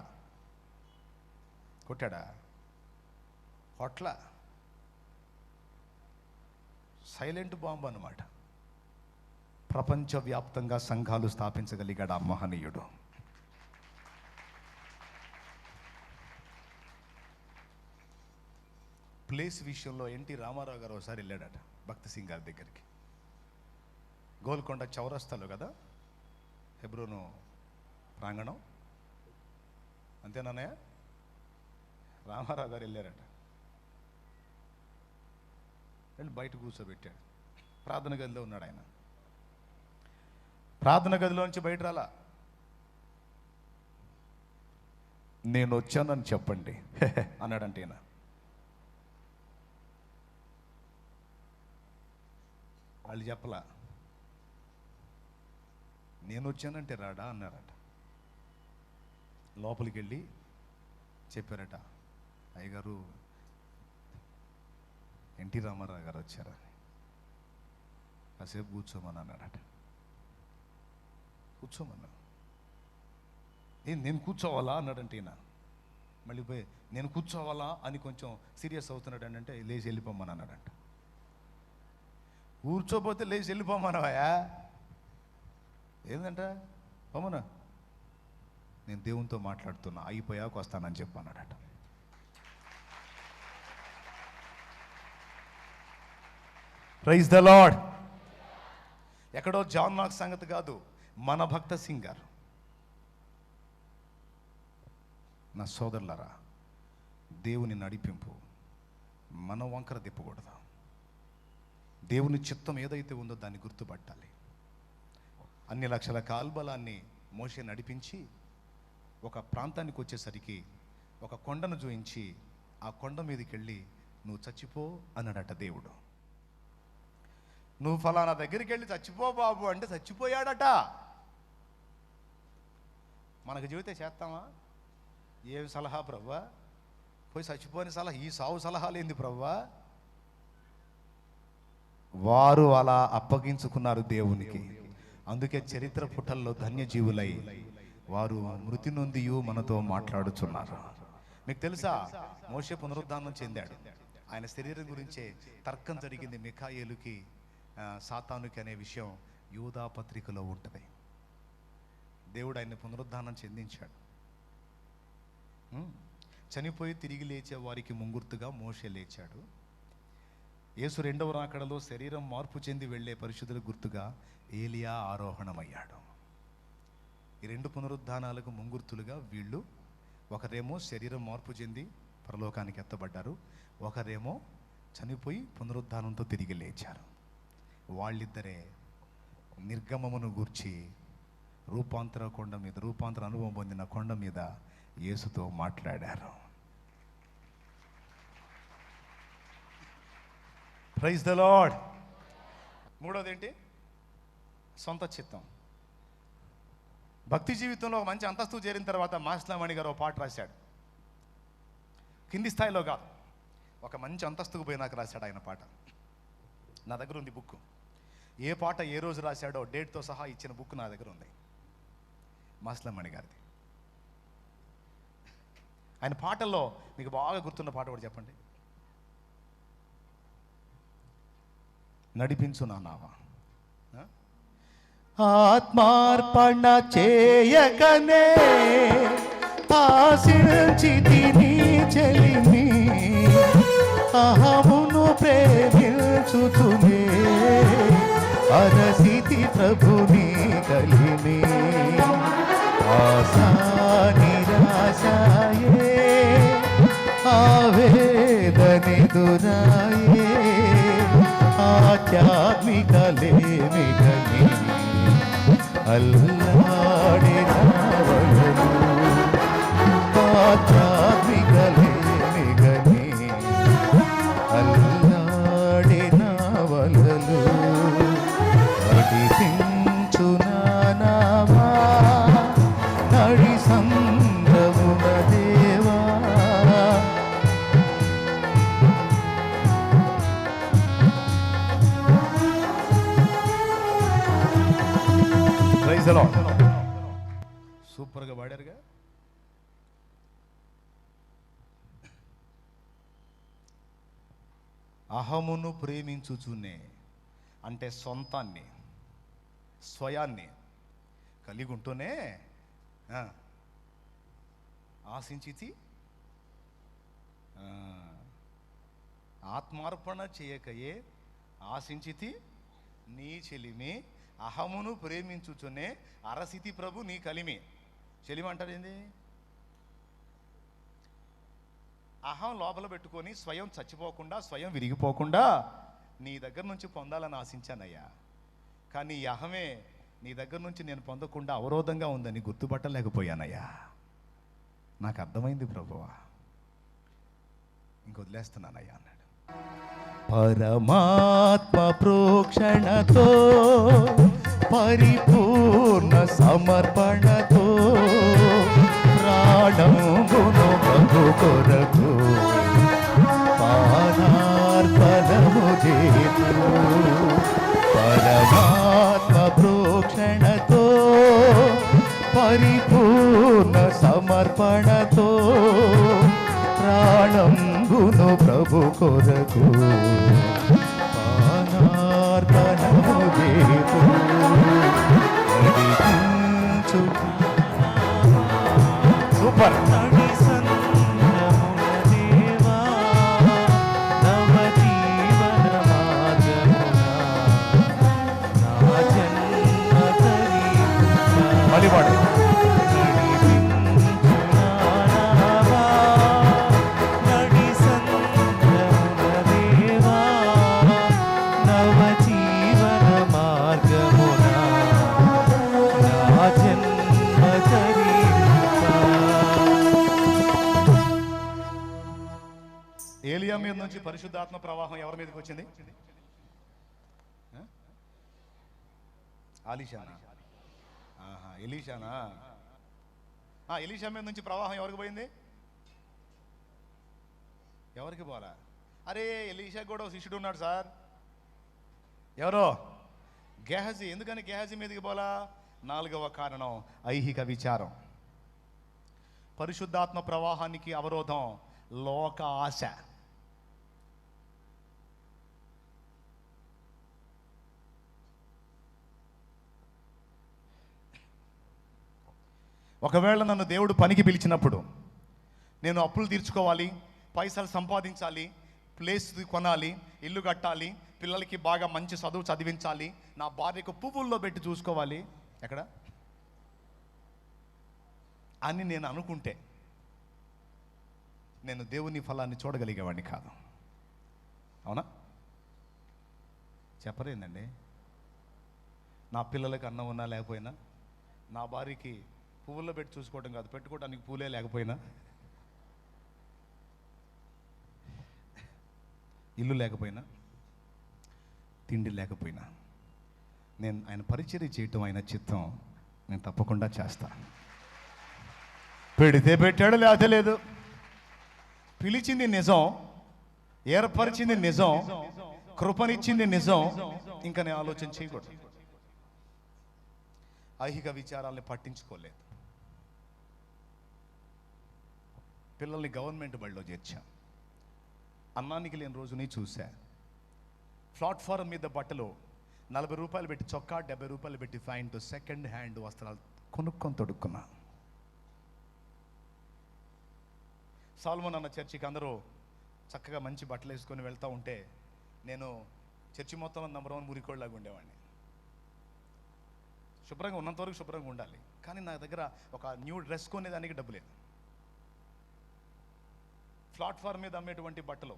కొట్టాడా? కొట్ల. సైలెంట్ బాంబు అన్నమాట. ప్రపంచవ్యాప్తంగా సంఘాలు స్థాపించగలిగాడు ఆ మహనీయుడు. ప్లేస్ విషయంలో ఎన్టీ రామారావు గారు ఒకసారి వెళ్ళాడట భక్త సింగ్ గారి దగ్గరికి. గోల్కొండ చౌరస్తాలో కదా హెబ్రోను ప్రాంగణం, అంతేనన్నయ్య? రామారావు గారు వెళ్ళారట. వెళ్ళి బయట కూర్చోబెట్టాడు. ప్రార్థన గదిలో ఉన్నాడు ఆయన. ప్రార్థన గదిలోంచి బయట రాలా. నేను వచ్చానని చెప్పండి అన్నాడంటే ఈయన. వాళ్ళు చెప్పలా. నేను వచ్చానంటే రాడా అన్నారట. లోపలికి వెళ్ళి చెప్పారట, అయ్యగారు ఎన్టీ రామారావు గారు వచ్చారని. కాసేపు కూర్చోమని అన్నాడట. కూర్చోమన్నా. నేను కూర్చోవాలా అన్నాడంటే ఈయన. మళ్ళీ పోయి నేను కూర్చోవాలా అని కొంచెం సీరియస్ అవుతున్నాడు అంటే లేచి వెళ్ళిపోమని అన్నాడంట. కూర్చోపోతే లేచి వెళ్ళిపోమన్నావా? ఏందంట? పోమనా, నేను దేవునితో మాట్లాడుతున్నా, అయిపోయాక వస్తానని చెప్పన్నాడట. Praise the lord. ఎక్కడో జాన్ నాక్ సంగతి కాదు, మన భక్త సింగ్ గారు. నా సోదరులారా, దేవుని నడిపింపు మన వంకర తిప్పకూడదు. దేవుని చిత్తం ఏదైతే ఉందో దాన్ని గుర్తుపట్టాలి. అన్ని లక్షల కాల్బలాన్ని మోషే నడిపించి ఒక ప్రాంతానికి వచ్చేసరికి ఒక కొండను చూయించి ఆ కొండ మీదకి వెళ్ళి నువ్వు చచ్చిపో అన్నాడట దేవుడు. నువ్వు ఫలానా దగ్గరికి వెళ్ళి చచ్చిపో బాబు అంటే చచ్చిపోయాడట. మనకు చెబితే చేస్తామా? ఏం సలహా ప్రవ్వా? పోయి చచ్చిపోని సలహా, ఈ సావు సలహాలు ఏంది ప్రవ్వా? వారు అలా అప్పగించుకున్నారు దేవునికి. అందుకే చరిత్ర పుటల్లో ధన్యజీవులై వారు మృతి నొందియు మనతో మాట్లాడుచున్నారు. మీకు తెలుసా, మోషే పునరుద్ధానం చెందాడు. ఆయన శరీరం గురించే తర్కం జరిగింది మిఖాయేలుకి సాతానుకి అనే విషయం యూదా పత్రికలో ఉంటుంది. దేవుడు ఆయన్ని పునరుద్ధానం చెందించాడు. చనిపోయి తిరిగి లేచే వారికి ముంగుర్తుగా మోషే లేచాడు. యేసు రెండవ రాకడలో శరీరం మార్పు చెంది వెళ్ళే పరిశుద్ధుల గుర్తుగా ఏలియా ఆరోహణమయ్యాడు. ఈ రెండు పునరుద్ధానాలకు ముంగుర్తులుగా వీళ్ళు, ఒకరేమో శరీరం మార్పు చెంది పరలోకానికి ఎత్తబడ్డారు, ఒకరేమో చనిపోయి పునరుద్ధానంతో తిరిగి లేచారు. వాళ్ళిద్దరే నిర్గమమును గూర్చి రూపాంతర కొండ మీద, రూపాంతర అనుభవం పొందిన కొండ మీద యేసుతో మాట్లాడారు. Praise the Lord. మూడోది ఏంటి? సొంత చిత్తం. భక్తి జీవితంలో ఒక మంచి అంతస్తు చేరిన తర్వాత మాస్లామణి గారు ఒక పాట రాశాడు. కింది స్థాయిలో కాదు, ఒక మంచి అంతస్తుకు పోయినాక రాశాడు ఆయన పాట. నా దగ్గర ఉంది బుక్. ఏ పాట ఏ రోజు రాశాడో డేట్తో సహా ఇచ్చిన బుక్ నా దగ్గర ఉంది, మాస్లామణి గారిది. ఆయన పాటల్లో మీకు బాగా గుర్తున్న పాట కూడా చెప్పండి. నడిపించు నా నావా. ఆత్మార్పణ చేయకనే ఆశించితి నీ చెలిమి, అహమును ప్రేమించుచునే అరసితి ప్రభుని కలిమి. ఆశా నిరాశాయే ఆవేదనిదురాయే ఆధ్యాత్మికలేమిగని అల్లాడినవలలు, ఆధ్యాత్మికలేమిగని అల్లాడినవలలు. నడిపించు నావా నడి సంద్రమున దేవా. Praise the Lord. సూపర్గా పాడారుగా. అహమును ప్రేమించుచునే అంటే సొంతాన్ని, స్వయాన్ని కలిగి ఉంటూనే ఆశించితి, ఆత్మార్పణ చేయకయే ఆశించితి నీ చెలిమి, అహమును ప్రేమించుచునే అరసితి ప్రభు నీ కలిమి. చెలిమి అంటారు ఏంది? అహం లోపల పెట్టుకొని స్వయం చచ్చిపోకుండా, స్వయం విరిగిపోకుండా నీ దగ్గర నుంచి పొందాలని ఆశించానయ్యా, కానీ యహమే నీ దగ్గర నుంచి నేను పొందకుండా అవరోధంగా ఉందని గుర్తుపట్టలేకపోయానయ్యా. నాకు అర్థమైంది ప్రభువా, ఇంక వదిలేస్తున్నానయ్యా అన్నాడు. పరమాత్మ ప్రోక్షణతో పరిపూర్ణ సమర్పణతో ప్రాణమును ప్రభు కొరకు పాదార్పణము చేతు. పరమాత్మ ప్రోక్షణతో పరిపూర్ణ సమర్పణతో ప్రాణంబును ప్రభు కొరకు పానార్పణము చేతు. సూపర్. మళ్ళీ ఏలియా మీద నుంచి పరిశుద్ధాత్మ ప్రవాహం ఎవరి మీదకి వచ్చింది? ఆలీషానా? ఎలీషానా? ఎలీషా మీద నుంచి ప్రవాహం ఎవరికి పోయింది? ఎవరికి పోలా? అరే ఎలీషా కూడా శిష్యుడు ఉన్నాడు సార్. ఎవరో? గేహజీ. ఎందుకని గేహజీ మీదకి పోలా? 4వ కారణం ఐహిక విచారం. పరిశుద్ధాత్మ ప్రవాహానికి అవరోధం లోక ఆశ. ఒకవేళ నన్ను దేవుడు పనికి పిలిచినప్పుడు నేను అప్పులు తీర్చుకోవాలి, పైసలు సంపాదించాలి, ప్లేస్ కొనాలి, ఇల్లు కట్టాలి, పిల్లలకి బాగా మంచి చదువు చదివించాలి, నా భార్యకు పువ్వుల్లో పెట్టి చూసుకోవాలి ఎక్కడ అని నేను అనుకుంటే నేను దేవుని ఫలాన్ని చూడగలిగేవాడిని కాదు. అవునా? చెప్పరేందండి? నా పిల్లలకి అన్నం ఉన్నా లేకపోయినా, నా భార్యకి పువ్వుల్లో పెట్టి చూసుకోవడం కాదు, పెట్టుకోవడానికి పూలే లేకపోయినా, ఇల్లు లేకపోయినా, తిండి లేకపోయినా, నేను ఆయన పరిచర్య చేయటం ఆయన చిత్తం, నేను తప్పకుండా చేస్తా. పెడితే పెట్టాడు, లేకపోతే లేదు. పిలిచింది నిజం, ఏర్పరిచింది నిజం, కృపనిచ్చింది నిజం. ఇంకా నేను ఆలోచన చేయకూడదు. ఐహిక విచారాల్ని పట్టించుకోలేదు. పిల్లల్ని గవర్నమెంట్ బడిలో చేర్చాం. అన్నానికి లేని రోజుని చూశా. ప్లాట్ఫారం మీద బట్టలు 40 రూపాయలు పెట్టి చొక్కా, 70 రూపాయలు పెట్టి ప్యాంటు, సెకండ్ హ్యాండ్ వస్త్రాలు కొనుక్కొని తొడుక్కున్నా. సాల్మన్ అన్న చర్చికి అందరూ చక్కగా మంచి బట్టలు వేసుకొని వెళ్తూ ఉంటే నేను చర్చి మొత్తంలో నంబర్ 1 మురికోళ్ళలాగా ఉండేవాడిని. శుభ్రంగా ఉన్నంత వరకు శుభ్రంగా ఉండాలి, కానీ నా దగ్గర ఒక న్యూ డ్రెస్ కొనేదానికి డబ్బు లేదు. ప్లాట్ఫామ్ మీద అమ్మేటువంటి బట్టలు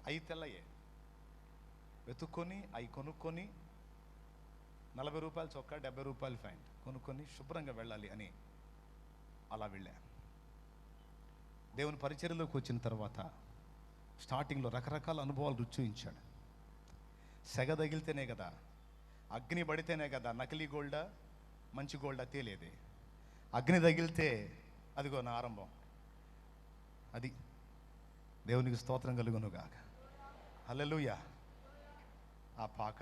అవి తెల్లయ్యే, వెతుక్కొని అవి కొనుక్కొని 40 రూపాయలు చొక్కా, 70 రూపాయలు ప్యాంట్ కొనుక్కొని శుభ్రంగా వెళ్ళాలి అని అలా వెళ్ళా. దేవుని పరిచర్యలోకి వచ్చిన తర్వాత స్టార్టింగ్లో రకరకాల అనుభవాలు రుచించాడు. సెగ తగిలితేనే కదా, అగ్ని పడితేనే కదా నకిలీ గోల్డా మంచి గోల్డా తేలేది. అగ్ని తగిలితే అదిగో నా ఆరంభం. అది దేవునికి స్తోత్రం కలుగునుగాక. హల్లెలూయా. ఆ పాక,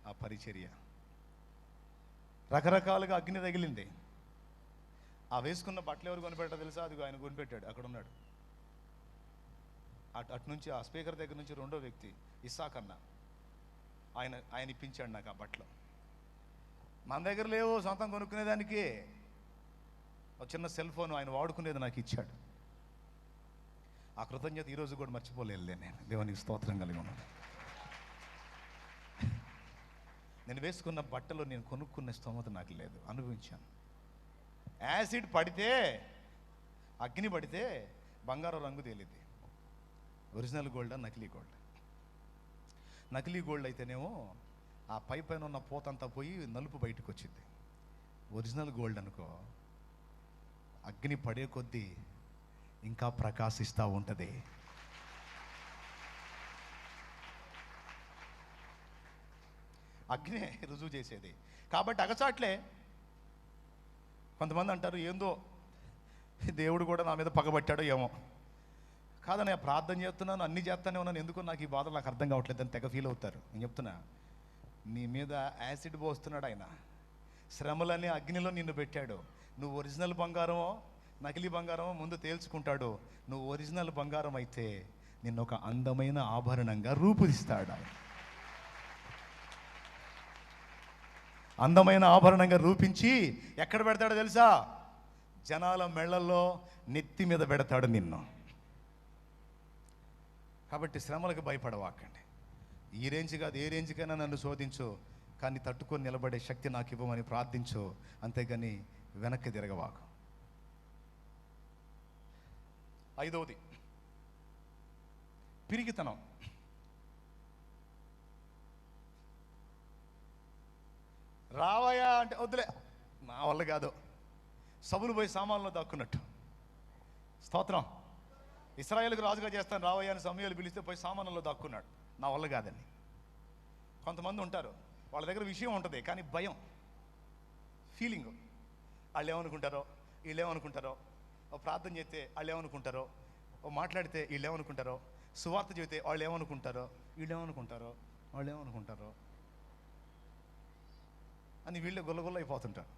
ఆ పరిచర్య రకరకాలుగా అగ్ని తగిలింది. ఆ వేసుకున్న బట్టలు ఎవరు కొనిపెట్టారో తెలుసా? అదిగో ఆయన కొనిపెట్టాడు, అక్కడ ఉన్నాడు. అటు నుంచి ఆ స్పీకర్ దగ్గర నుంచి రెండో వ్యక్తి ఇస్సాక్ అన్న, ఆయన ఇప్పించాడు నాకు ఆ బట్టలు. మన దగ్గర లేవు సొంతం కొనుక్కునేదానికి. ఒక చిన్న సెల్ ఫోన్ ఆయన వాడుకునేది నాకు ఇచ్చాడు. ఆ కృతజ్ఞత ఈరోజు కూడా మర్చిపోలేదు నేను. దేవునికి స్తోత్రం కలిగి ఉన్నాను. నేను వేసుకున్న బట్టలు నేను కొనుక్కునే స్తోమత నాకు లేదు, అనుభవించాను. యాసిడ్ పడితే, అగ్ని పడితే బంగారం రంగు తేలిద్ది. ఒరిజినల్ గోల్డా నకిలీ గోల్డ్? నకిలీ గోల్డ్ అయితేనేమో ఆ పైన ఉన్న పోతంతా పోయి నలుపు బయటకు వచ్చింది. ఒరిజినల్ గోల్డ్ అనుకో, అగ్ని పడే కొద్దీ ఇంకా ప్రకాశిస్తూ ఉంటుంది. అగ్నే రుజువు చేసేది. కాబట్టి అగచాట్లే కొంతమంది అంటారు, ఏందో దేవుడు కూడా నా మీద పగబట్టాడో ఏమో. కాదన్నయ్య, ప్రార్థన చేస్తున్నాను, అన్నీ చేస్తానే ఉన్నాను, ఎందుకో నాకు ఈ బాధలు నాకు అర్థం కావట్లేదు అని తెగ ఫీల్ అవుతారు. నేను చెప్తున్నా, నీ మీద యాసిడ్ పోస్తున్నాడు ఆయన. శ్రమలనే అగ్నిలో నిన్ను పెట్టాడు. నువ్వు ఒరిజినల్ బంగారమో నకిలీ బంగారమో ముందు తేల్చుకుంటాడు. నువ్వు ఒరిజినల్ బంగారం అయితే నిన్ను ఒక అందమైన ఆభరణంగా రూపుదిస్తాడు ఆయన. అందమైన ఆభరణంగా రూపించి ఎక్కడ పెడతాడో తెలుసా? జనాల మెళ్ళల్లో, నెత్తి మీద పెడతాడు నిన్ను. కాబట్టి శ్రమలకు భయపడవాకండి. ఈ రేంజ్ కాదు, ఏ రేంజ్కైనా నన్ను శోధించు, కానీ తట్టుకొని నిలబడే శక్తి నాకు ఇవ్వమని ప్రార్థించు, అంతేగాని వెనక్కి తిరగవాకు. 5వది పిరికితనం. రావయ్యా అంటే వద్దులే, నా వల్ల కాదు. సబులు పోయి సామాన్లో దాక్కున్నట్టు. స్తోత్రం. ఇశ్రాయేలుకు రాజుగా చేస్తాను రావయ్యా అని సమయాలు పిలిస్తే పోయి సామాన్లలో దాక్కున్నాడు. నా వల్ల కాదని. కొంతమంది ఉంటారు, వాళ్ళ దగ్గర విషయం ఉంటుంది కానీ భయం, ఫీలింగ్. వాళ్ళు ఏమనుకుంటారో, వీళ్ళు ఏమనుకుంటారో, ఓ ప్రార్థన చేస్తే వాళ్ళు ఏమనుకుంటారో, ఓ మాట్లాడితే వీళ్ళు ఏమనుకుంటారో, సువార్త చెబితే వాళ్ళు ఏమనుకుంటారో, వీళ్ళు ఏమనుకుంటారో, వాళ్ళు ఏమనుకుంటారో అని వీళ్ళే గొల్లగొల్ల అయిపోతుంటారు.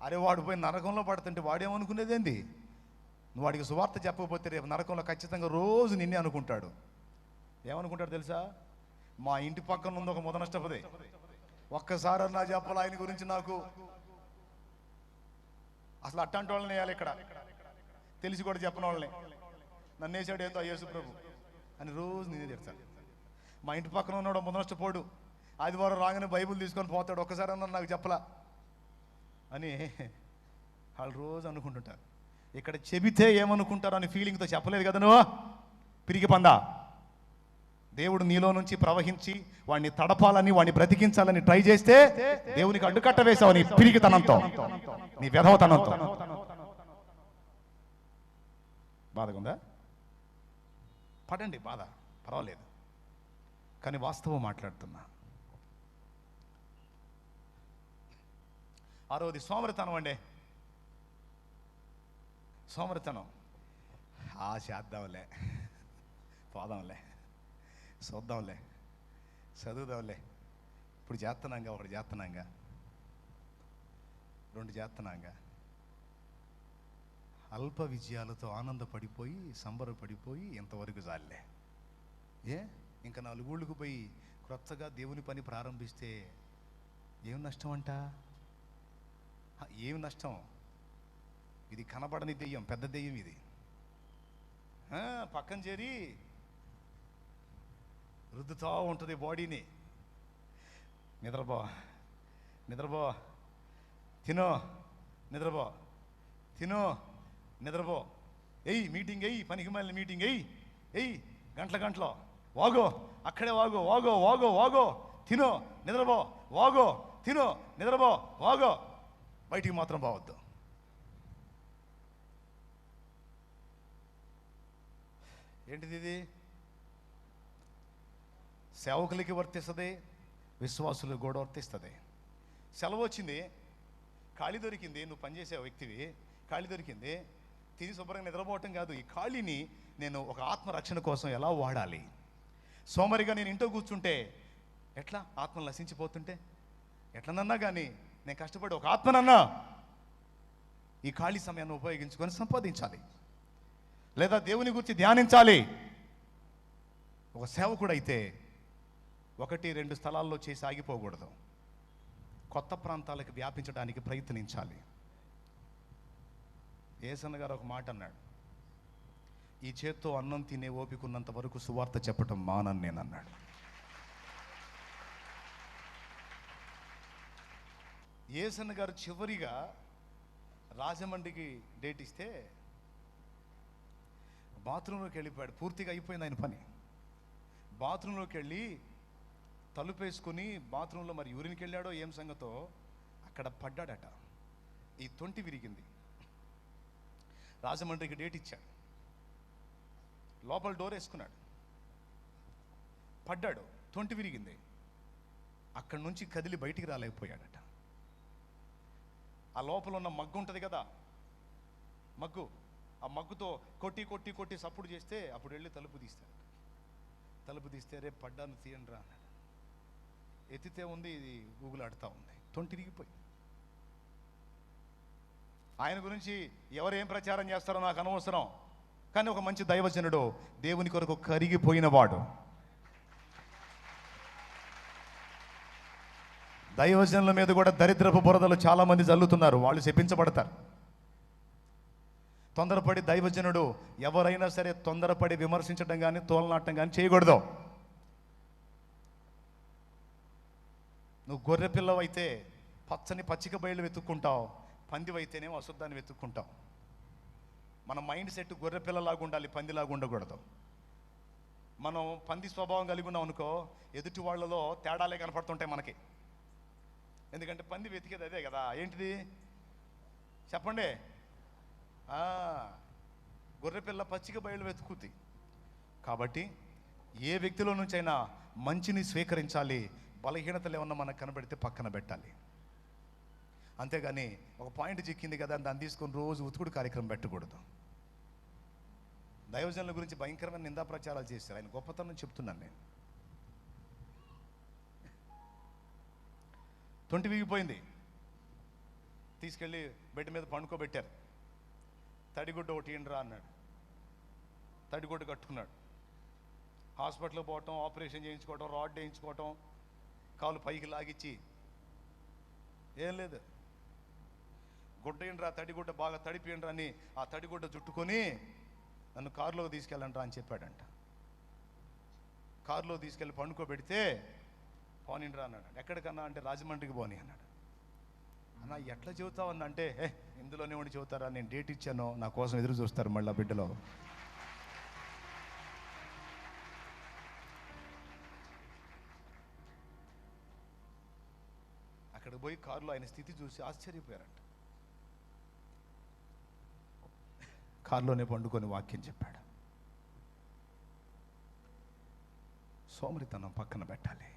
అరే వాడు పోయి నరకంలో పడుతుంటే వాడేమనుకునేదేంది? నువ్వు వాడికి సువార్త చెప్పకపోతే రేపు నరకంలో ఖచ్చితంగా రోజు నిన్నే అనుకుంటాడు. ఏమనుకుంటాడు తెలుసా? మా ఇంటి పక్కన ఉంది ఒక ముద నష్టపదే, ఒక్కసారి నా చెప్పాలి ఆయన గురించి నాకు. అసలు అట్లాంటి వాళ్ళని వేయాలి ఇక్కడ, తెలిసి కూడా చెప్పని వాళ్ళని. నన్ను వేసాడు ఏందో యేసు ప్రభు అని రోజు నేనే చెప్తాను. మా ఇంటి పక్కన ఉన్నాడు ముద నష్టపోడు, ఆదివారం రాగానే బైబుల్ తీసుకొని పోతాడు, ఒక్కసారి అన్న నాకు చెప్పలా అని వాళ్ళు రోజు అనుకుంటుంటారు. ఇక్కడ చెబితే ఏమనుకుంటారు అని ఫీలింగ్తో చెప్పలేదు కదా నువ్వు, పిరికి పందా. దేవుడు నీలో నుంచి ప్రవహించి వాడిని తడపాలని, వాడిని బ్రతికించాలని ట్రై చేస్తే దేవునికి అడ్డుకట్ట వేసావు నీ పిరికితనంతో, నీ వెధవతనంతో. బాధగా పడండి, బాధ పర్వాలేదు, కానీ వాస్తవం మాట్లాడుతున్నా. 6వది సోమరితనం అండి. సోమరితనం. చేద్దాంలే, పోదాంలే, చూద్దాంలే, చదువుదాంలే, ఇప్పుడు చేస్తున్నాంగా, ఒకటి చేస్తున్నాంగా, 2 చేస్తున్నాంగా. అల్ప విజయాలతో ఆనందపడిపోయి సంబరపడిపోయి ఇంతవరకు చాలే. ఇంకా 4 ఊళ్ళకు పోయి క్రొత్తగా దేవుని పని ప్రారంభిస్తే ఏం నష్టం అంట? ఏం నష్టం? ఇది కనబడని దెయ్యం, పెద్ద దెయ్యం ఇది. పక్కన చేరి రుద్దుతూ ఉంటుంది బాడీని. నిద్రపో, నిద్రపో, తినో, నిద్రపో, తినో, నిద్రపో, ఎయ్ మీటింగ్ ఎయ్యి, పనికి మళ్ళీ మీటింగ్ ఎయ్యి, గంటలో వాగో, అక్కడే వాగో, వాగో వాగో వాగో, తినో, నిద్రపో, వాగో, తినో, నిద్రపో, వాగో, బయటికి మాత్రం పోవద్దు. ఏంటిది ఇది? సేవకులకి వర్తిస్తుంది, విశ్వాసులకు కూడా వర్తిస్తుంది. సెలవు వచ్చింది, ఖాళీ దొరికింది, నువ్వు పనిచేసే వ్యక్తివి, ఖాళీ దొరికింది, తిని శుభ్రంగా నిద్రపోవటం కాదు, ఈ ఖాళీని నేను ఒక ఆత్మరక్షణ కోసం ఎలా వాడాలి? సోమరిగా నేను ఇంట్లో కూర్చుంటే ఎట్లా? ఆత్మను నశించిపోతుంటే ఎట్లనన్నా కానీ నేను కష్టపడి ఒక ఆత్మనన్నా ఈ ఖాళీ సమయాన్ని ఉపయోగించుకొని సంపాదించాలి, లేదా దేవుని గురించి ధ్యానించాలి. ఒక సేవకుడు అయితే 1-2 స్థలాల్లో చేసి ఆగిపోకూడదు, కొత్త ప్రాంతాలకు వ్యాపించడానికి ప్రయత్నించాలి. యేసన్న గారు ఒక మాట అన్నాడు, ఈ చేత్తో అన్నం తినే ఓపికన్నంత వరకు సువార్త చెప్పటం మానని నేను అన్నాడు. యేసన్న గారు చివరిగా రాజమండ్రికి డేట్ ఇస్తే బాత్రూంలోకి వెళ్ళిపోయాడు. పూర్తిగా అయిపోయింది ఆయన పని. బాత్రూంలోకి వెళ్ళి తలుపు వేసుకుని బాత్రూంలో మరి యూరిన్కి వెళ్ళాడో ఏం సంగతో అక్కడ పడ్డాడట. ఈ తొంటి విరిగింది. రాజమండ్రికి డేట్ ఇచ్చాడు. లోపల డోర్ వేసుకున్నాడు, పడ్డాడు, తొంటి విరిగింది. అక్కడి నుంచి కదిలి బయటికి రాలేకపోయాడట. ఆ లోపల ఉన్న మగ్గు ఉంటుంది కదా, మగ్గు, ఆ మగ్గుతో కొట్టి కొట్టి కొట్టి సప్పుడు చేస్తే అప్పుడు వెళ్ళి తలుపు తీస్తాడు. తలుపు తీస్తే రేపు పడ్డాను తీయండి రా అన్నాడు. ఎత్తితే ఉంది, ఇది ఊగులాడుతూ ఉంది, తొంటి విరిగిపోయి. ఆయన గురించి ఎవరేం ప్రచారం చేస్తారో నాకు అనవసరం, కానీ ఒక మంచి దైవజనుడు, దేవుని కొరకు కరిగిపోయినవాడు. దైవజనుల మీద కూడా దరిద్రపు బురదలు చాలా మంది జల్లుతున్నారు, వాళ్ళు శపించబడతారు. తొందరపడి దైవజనుడు ఎవరైనా సరే తొందరపడి విమర్శించడం కానీ తోలనాటం కానీ చేయకూడదు. నువ్వు గొర్రె పిల్లవైతే పచ్చని పచ్చిక బయలు వెతుక్కుంటావు, పందివైతేనేమో అశుద్ధాన్ని వెతుక్కుంటావు. మన మైండ్ సెట్ గొర్రె పిల్లలాగా ఉండాలి, పందిలాగా ఉండకూడదు. మనం పంది స్వభావం కలిగి ఉన్నాం అనుకో, ఎదుటి వాళ్ళలో తేడాలే కనపడుతుంటాయి మనకి. ఎందుకంటే పంది వెతికేది అదే కదా, ఏంటిది చెప్పండి? గొర్రెపిల్ల పచ్చిక బయలు వెతుకుతుంది. కాబట్టి ఏ వ్యక్తిలో నుంచైనా మంచిని స్వీకరించాలి, బలహీనతలు ఏమన్నా మనకు కనబడితే పక్కన పెట్టాలి. అంతేగాని ఒక పాయింట్ చిక్కింది కదా దాన్ని తీసుకొని రోజు ఉతుకుడు కార్యక్రమం పెట్టకూడదు. దైవజనుల గురించి భయంకరమైన నిందా ప్రచారాలు చేశారు, ఆయన గొప్పతనం చెప్తున్నాను నేను. తొంటి విరిగిపోయింది, తీసుకెళ్ళి బెడ్ మీద పండుకోబెట్టారు. తడిగుడ్డ ఒకటి ఏంట్రా అన్నాడు, తడిగుడ్డ కట్టుకున్నాడు. హాస్పిటల్కి పోవటం, ఆపరేషన్ చేయించుకోవటం, రాడ్ వేయించుకోవటం, కాలు పైకి లాగిచ్చి, ఏం లేదు, గుడ్డ ఏంట్రా, తడిగుడ్డ బాగా తడిపియండ్రా అని ఆ తడిగుడ్డ చుట్టుకొని నన్ను కారులోకి తీసుకెళ్ళంట్రా అని చెప్పాడంట. కారులో తీసుకెళ్ళి పండుకోబెడితే పోనిండ్రా అన్నాడు. ఎక్కడికన్నా అంటే రాజమండ్రికి పోని అన్నాడు. అన్న ఎట్లా చెబుతావు అన్న అంటే, ఇందులోనే ఉండి చెబుతారా, నేను డేట్ ఇచ్చాను, నా కోసం ఎదురు చూస్తారు మళ్ళీ బిడ్డలో. అక్కడికి పోయి కారులో ఆయన స్థితి చూసి ఆశ్చర్యపోయారంట. కారులోనే పండుకొని వాక్యం చెప్పాడు. సోమరితనం పక్కన పెట్టాలి,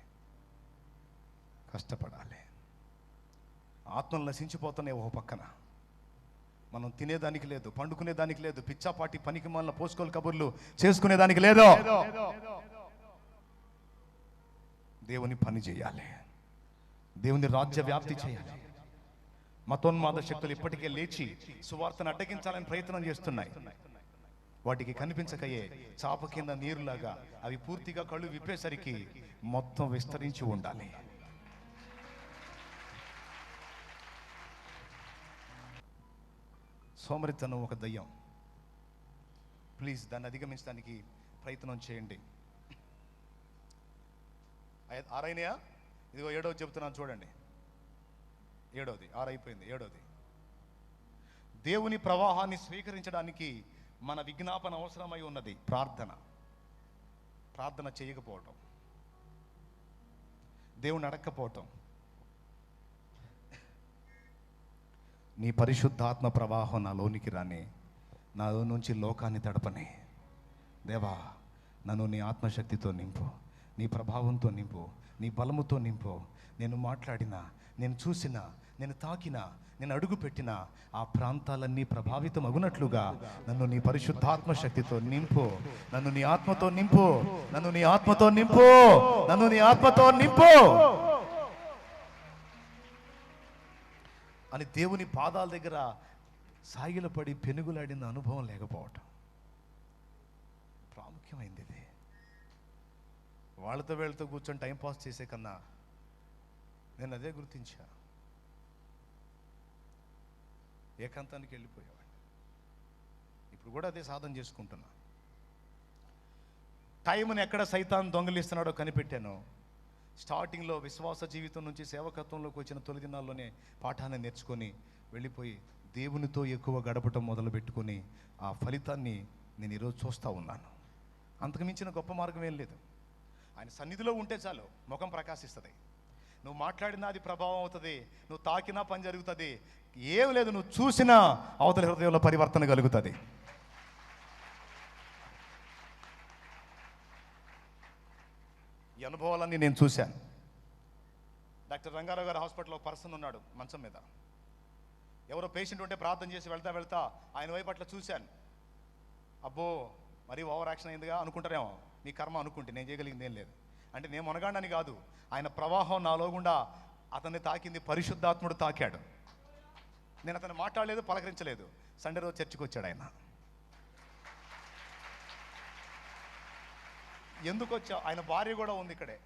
కష్టపడాలి. ఆత్మలు నశించిపోతున్నాయి ఒక పక్కన, మనం తినేదానికి లేదు, పండుకునేదానికి లేదు, పిచ్చాపాటి పనికి మాలిన పోసుకోలు కబుర్లు చేసుకునేదానికి లేదు. దేవుని పని చేయాలి, దేవుని రాజ్య వ్యాప్తి చేయాలి. మతోన్మాద శక్తులు ఇప్పటికే లేచి సువార్తను అడ్డగించాలని ప్రయత్నం చేస్తున్నాయి. వాటికి కనిపించకయే చాప కింద నీరులాగా అవి పూర్తిగా కళ్ళు విప్పేసరికి మొత్తం విస్తరించి ఉండాలి. సోమరితనం ఒక దయ్యం. ప్లీజ్ దాన్ని అధిగమించడానికి ప్రయత్నం చేయండి. 6 అయినాయా? ఇదిగో 7వ చెబుతున్నాను చూడండి. 7వది 6 అయిపోయింది. 7వది, దేవుని ప్రవాహాన్ని స్వీకరించడానికి మన విజ్ఞాపన అవసరమై ఉన్నది ప్రార్థన. ప్రార్థన చేయకపోవటం, దేవుని అడక్కపోవటం. నీ పరిశుద్ధాత్మ ప్రవాహం నాలోనికి రాని, నాలో నుంచి లోకాన్ని తడపని. దేవా, నన్ను నీ ఆత్మశక్తితో నింపు, నీ ప్రభావంతో నింపు, నీ బలముతో నింపు. నేను మాట్లాడినా, నేను చూసినా, నేను తాకినా, నేను అడుగు పెట్టిన ఆ ప్రాంతాలన్నీ ప్రభావితం అగునట్లుగా నన్ను నీ పరిశుద్ధాత్మ శక్తితో నింపు, నన్ను నీ ఆత్మతో నింపు, నన్ను నీ ఆత్మతో నింపు, నన్ను నీ ఆత్మతో నింపు అని దేవుని పాదాల దగ్గర సాగిలపడి పెనుగులాడిన అనుభవం లేకపోవటం ప్రాముఖ్యమైంది. ఇది వాళ్ళతో వీళ్ళతో కూర్చొని టైంపాస్ చేసే కన్నా నేను అదే గుర్తించా. ఏకాంతానికి వెళ్ళిపోయేవాడిని. ఇప్పుడు కూడా అదే సాధన చేసుకుంటున్నా. టైంని ఎక్కడ సైతాన్ దొంగిలిస్తున్నాడో కనిపెట్టాను. స్టార్టింగ్లో విశ్వాస జీవితం నుంచి సేవకత్వంలోకి వచ్చిన తొలి దినాల్లోనే పాఠాన్ని నేర్చుకొని వెళ్ళిపోయి దేవునితో ఎక్కువ గడపటం మొదలు పెట్టుకొని ఆ ఫలితాన్ని నేను ఈరోజు చూస్తూ ఉన్నాను. అంతకు మించిన గొప్ప మార్గం ఏం లేదు. ఆయన సన్నిధిలో ఉంటే చాలు, ముఖం ప్రకాశిస్తుంది. నువ్వు మాట్లాడినా అది ప్రభావం అవుతుంది, నువ్వు తాకినా పని జరుగుతుంది. ఏం లేదు, నువ్వు చూసినా అవతల హృదయంలో పరివర్తన కలుగుతుంది. ఈ అనుభవాలన్నీ నేను చూశాను. డాక్టర్ రంగారావు గారు హాస్పిటల్లో పర్సన్ ఉన్నాడు మంచం మీద. ఎవరో పేషెంట్ ఉంటే ప్రార్థన చేసి వెళ్తా ఆయన వైపు అట్లా చూశాను. అబ్బో మరీ ఓవర్ యాక్షన్ అయిందిగా అనుకుంటారేమో, మీ కర్మ అనుకుంటే నేను చేయగలిగింది ఏం లేదు. అంటే నేను మునగాడని కాదు, ఆయన ప్రవాహం నాలో గుండా అతన్ని తాకింది, పరిశుద్ధాత్ముడు తాకాడు. నేను అతను మాట్లాడలేదు, పలకరించలేదు. సండే రోజు చర్చికి వచ్చాడు ఆయన. ఎందుకు వచ్చా? ఆయన భార్య కూడా ఉంది ఇక్కడే,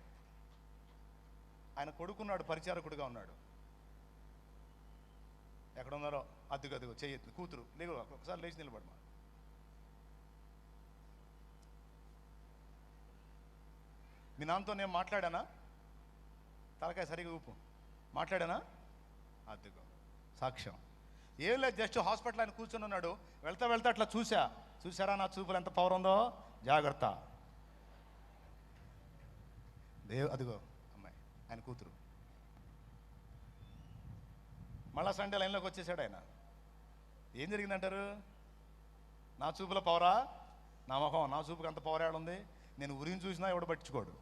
ఆయన కొడుకున్నాడు, పరిచారకుడుగా ఉన్నాడు. ఎక్కడ ఉన్నారో అదిగో చెయ్యి కూతురు లేవు, ఒకసారి లేచి నిలబడమా. మీ నాన్నతో నేను మాట్లాడానా? తలకాయ సరిగా ఊపు. మాట్లాడానా? అదిగో సాక్ష్యం. ఏం లేదు, జస్ట్ హాస్పిటల్ ఆయన కూర్చొని ఉన్నాడు. వెళ్తా అట్లా చూసారా నా చూపులు ఎంత పవర్ ఉందో? జాగ్రత్త. అదిగో అమ్మాయి, ఆయన కూతురు. మళ్ళా సండే లైన్లోకి వచ్చేసాడు ఆయన. ఏం జరిగిందంటారు? నా చూపుల పవరా? నా ముఖం, నా చూపుకి అంత పవర్ ఏడుంది? నేను ఉరిని చూసినా ఎవడు పట్టించుకోడు.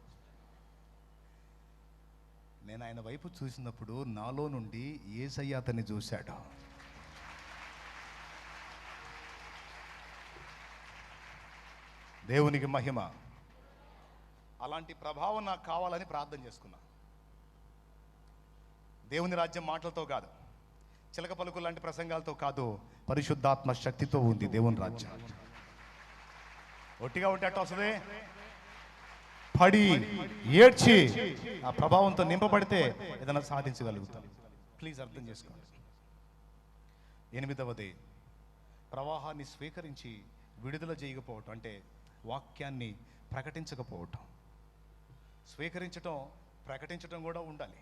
నేను ఆయన వైపు చూసినప్పుడు నాలో నుండి యేసయ్య అతన్ని చూశాడు. దేవునికి మహిమ. అలాంటి ప్రభావం నాకు కావాలని ప్రార్థన చేసుకున్నా. దేవుని రాజ్యం మాటలతో కాదు, చిలక పలుకులు లాంటి ప్రసంగాలతో కాదు, పరిశుద్ధాత్మ శక్తితో ఉంది దేవుని రాజ్యం. ఒట్టిగా ఉంటే అట్ట వస్తుంది. పడి ఏడ్చి ఆ ప్రభావంతో నింపబడితే ఏదైనా సాధించగలుగుతాం. ప్లీజ్ అర్థం చేసుకోండి. 8వది, ప్రవాహాన్ని స్వీకరించి విడుదల చేయకపోవటం, అంటే వాక్యాన్ని ప్రకటించకపోవటం. స్వీకరించటం, ప్రకటించటం కూడా ఉండాలి.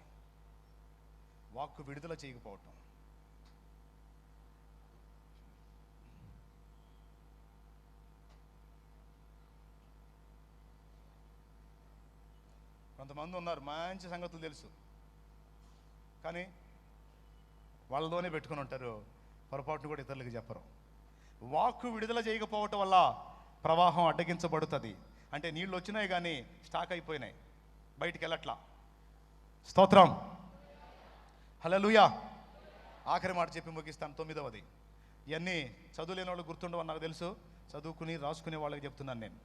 వాక్కు విడుదల చేయకపోవటం. కొంతమంది ఉన్నారు, మంచి సంగతులు తెలుసు కానీ వాళ్ళలోనే పెట్టుకుని ఉంటారు, పొరపాటును కూడా ఇతరులకు చెప్పరు. వాక్కు విడుదల చేయకపోవటం వల్ల ప్రవాహం అడ్డగించబడుతుంది. అంటే నీళ్ళు వచ్చినాయి కానీ స్టాక్ అయిపోయినాయి, బయటికి వెళ్ళట్లా. స్తోత్రం, హల్లెలూయా. ఆఖరి మాట చెప్పి ముగిస్తాను. 9వది, ఇవన్నీ చదువులేని వాళ్ళు గుర్తుండవని నాకు తెలుసు, చదువుకుని రాసుకునే వాళ్ళకి చెప్తున్నాను నేను.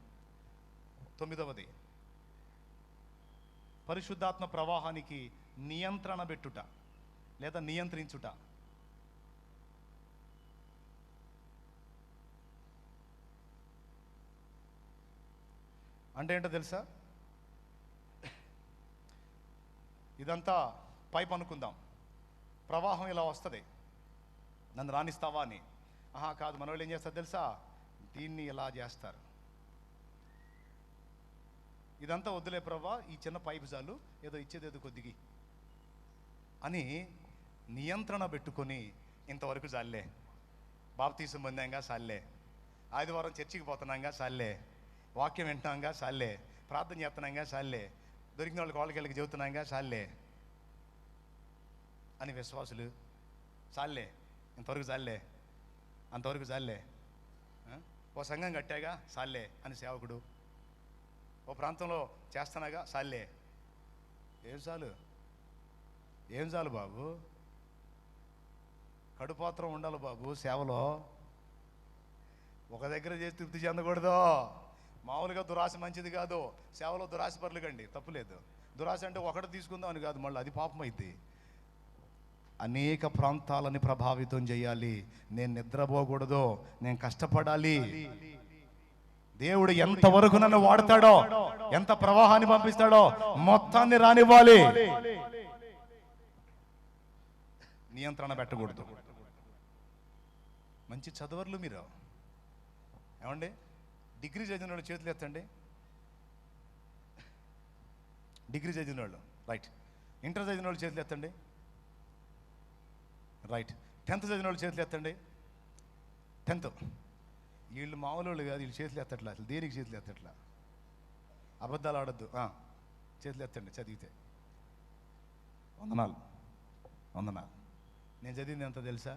9వది, పరిశుద్ధాత్మ ప్రవాహానికి నియంత్రణ పెట్టుట లేదా నియంత్రించుట. అంటే ఏంటో తెలుసా? ఇదంతా పైప్ అనుకుందాం. ప్రవాహం ఇలా వస్తుంది, నన్ను రాణిస్తావా అని. కాదు, మన వాళ్ళు ఏం చేస్తారు తెలుసా? దీన్ని ఇలా చేస్తారు. ఇదంతా వద్దులే ప్రభా, ఈ చిన్న పైపు చాలు, ఏదో ఇచ్చేదేదో కొద్దిగి అని నియంత్రణ పెట్టుకొని, ఇంతవరకు చాలే, బాప్తీసం పొందాంగా చాలే, ఆదివారం చర్చికి పోతున్నాంగా చాలే, వాక్యం వింటున్నాంగా చాలే, ప్రార్థన చేస్తున్నాంగా చాలే, దొరికిన వాళ్ళకి వాళ్ళకి చెబుతున్నాంగా చాలే అని విశ్వాసులు. చాలే, ఇంతవరకు చాలే, అంతవరకు చాలే, ఓ సంఘం కట్టాగా చాలే అని సేవకుడు, ఓ ప్రాంతంలో చేస్తున్నాగా చాలే. ఏం చాలు బాబు? కడుపాత్రం ఉండాలి బాబు సేవలో. ఒక దగ్గర చేసి తృప్తి చెందకూడదు. మామూలుగా దురాశ మంచిది కాదు. సేవలో దురాశ పర్లుకండి, తప్పులేదు. దురాశ అంటే ఒకటి తీసుకుందాం అని కాదు, మళ్ళీ అది పాపం అయింది. అనేక ప్రాంతాలని ప్రభావితం చేయాలి. నేను నిద్రపోకూడదు, నేను కష్టపడాలి. దేవుడు ఎంతవరకు నన్ను వాడతాడో, ఎంత ప్రవాహాన్ని పంపిస్తాడో మొత్తాన్ని రానివ్వాలి. నియంత్రణ పెట్టకూడదు. మంచి చదవర్లు మీరు. ఏమండి, డిగ్రీ చదివిన వాళ్ళు చేతులు ఎత్తండి. డిగ్రీ చదివిన వాళ్ళు, రైట్. ఇంటర్ చదివిన వాళ్ళు చేతులు ఎత్తండి, రైట్. 10th చదివిన వాళ్ళు చేతులు ఎత్తండి. 10th. వీళ్ళు మామూలు వాళ్ళు కాదు, వీళ్ళు చేతులు ఎత్తట్లా. అసలు దేనికి చేతులు ఎత్తట్లా? అబద్ధాలు ఆడద్దు. చేతులు ఎత్తండి చదివితే. వందనాలు వందనాలు. నేను చదివింది ఎంత తెలుసా?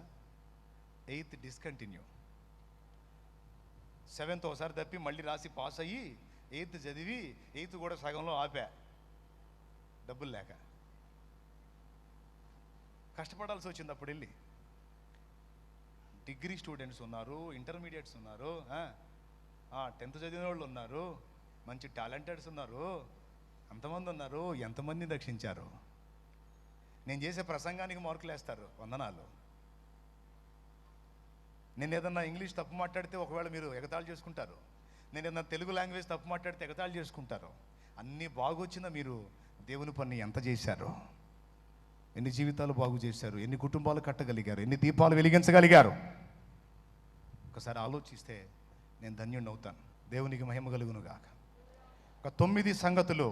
8th discontinue. 7th ఒకసారి తప్పి మళ్ళీ రాసి పాస్ అయ్యి 8th చదివి 8th కూడా సగంలో ఆపా, డబ్బులు లేక. కష్టపడాల్సి వచ్చింది అప్పుడు వెళ్ళి. డిగ్రీ స్టూడెంట్స్ ఉన్నారు, ఇంటర్మీడియట్స్ ఉన్నారు, 10th చదివిన వాళ్ళు ఉన్నారు, మంచి టాలెంటెడ్స్ ఉన్నారు, అంతమంది ఉన్నారు. ఎంతమందిని రక్షించారు? నేను చేసే ప్రసంగానికి మార్కులు వేస్తారు. వందనాలు. నేను ఏదన్నా ఇంగ్లీష్ తప్పు మాట్లాడితే ఒకవేళ మీరు ఎగతాళి చేసుకుంటారు. నేను ఏదన్నా తెలుగు లాంగ్వేజ్ తప్పు మాట్లాడితే ఎగతాళి చేసుకుంటారు. అన్నీ బాగొచ్చిన మీరు దేవుని పని ఎంత చేశారు? ఎన్ని జీవితాలు బాగు చేశారు? ఎన్ని కుటుంబాలు కట్టగలిగారు? ఎన్ని దీపాలు వెలిగించగలిగారు? ఒకసారి ఆలోచిస్తే నేను ధన్యుడిని అవుతాను. దేవునికి మహిమ కలుగును గాక. ఒక 9 సంగతులు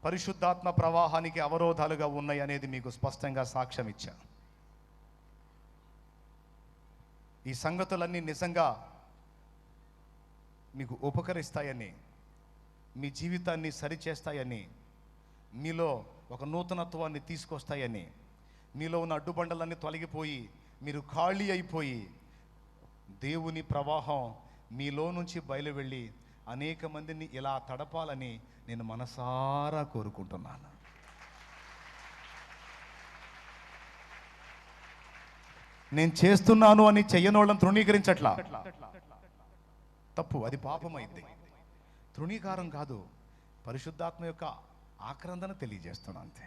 పరిశుద్ధాత్మ ప్రవాహానికి అవరోధాలుగా ఉన్నాయి అనేది మీకు స్పష్టంగా సాక్ష్యం ఇచ్చా. ఈ సంగతులన్నీ నిజంగా మీకు ఉపకరిస్తాయని, మీ జీవితాన్ని సరిచేస్తాయని, మీలో ఒక నూతనత్వాన్ని తీసుకొస్తాయని, మీలో ఉన్న అడ్డుబండలన్నీ తొలగిపోయి మీరు ఖాళీ అయిపోయి దేవుని ప్రవాహం మీలో నుంచి బయలువెళ్ళి అనేక మందిని ఇలా తడపాలని నేను మనసారా కోరుకుంటున్నాను. నేను చేస్తున్నాను అని చెయ్యనోళ్ళని తృణీకరించట్లా, తప్పు, అది పాపమైంది. తృణీకారం కాదు, పరిశుద్ధాత్మ యొక్క ఆక్రందన తెలియజేస్తున్నా అంతే.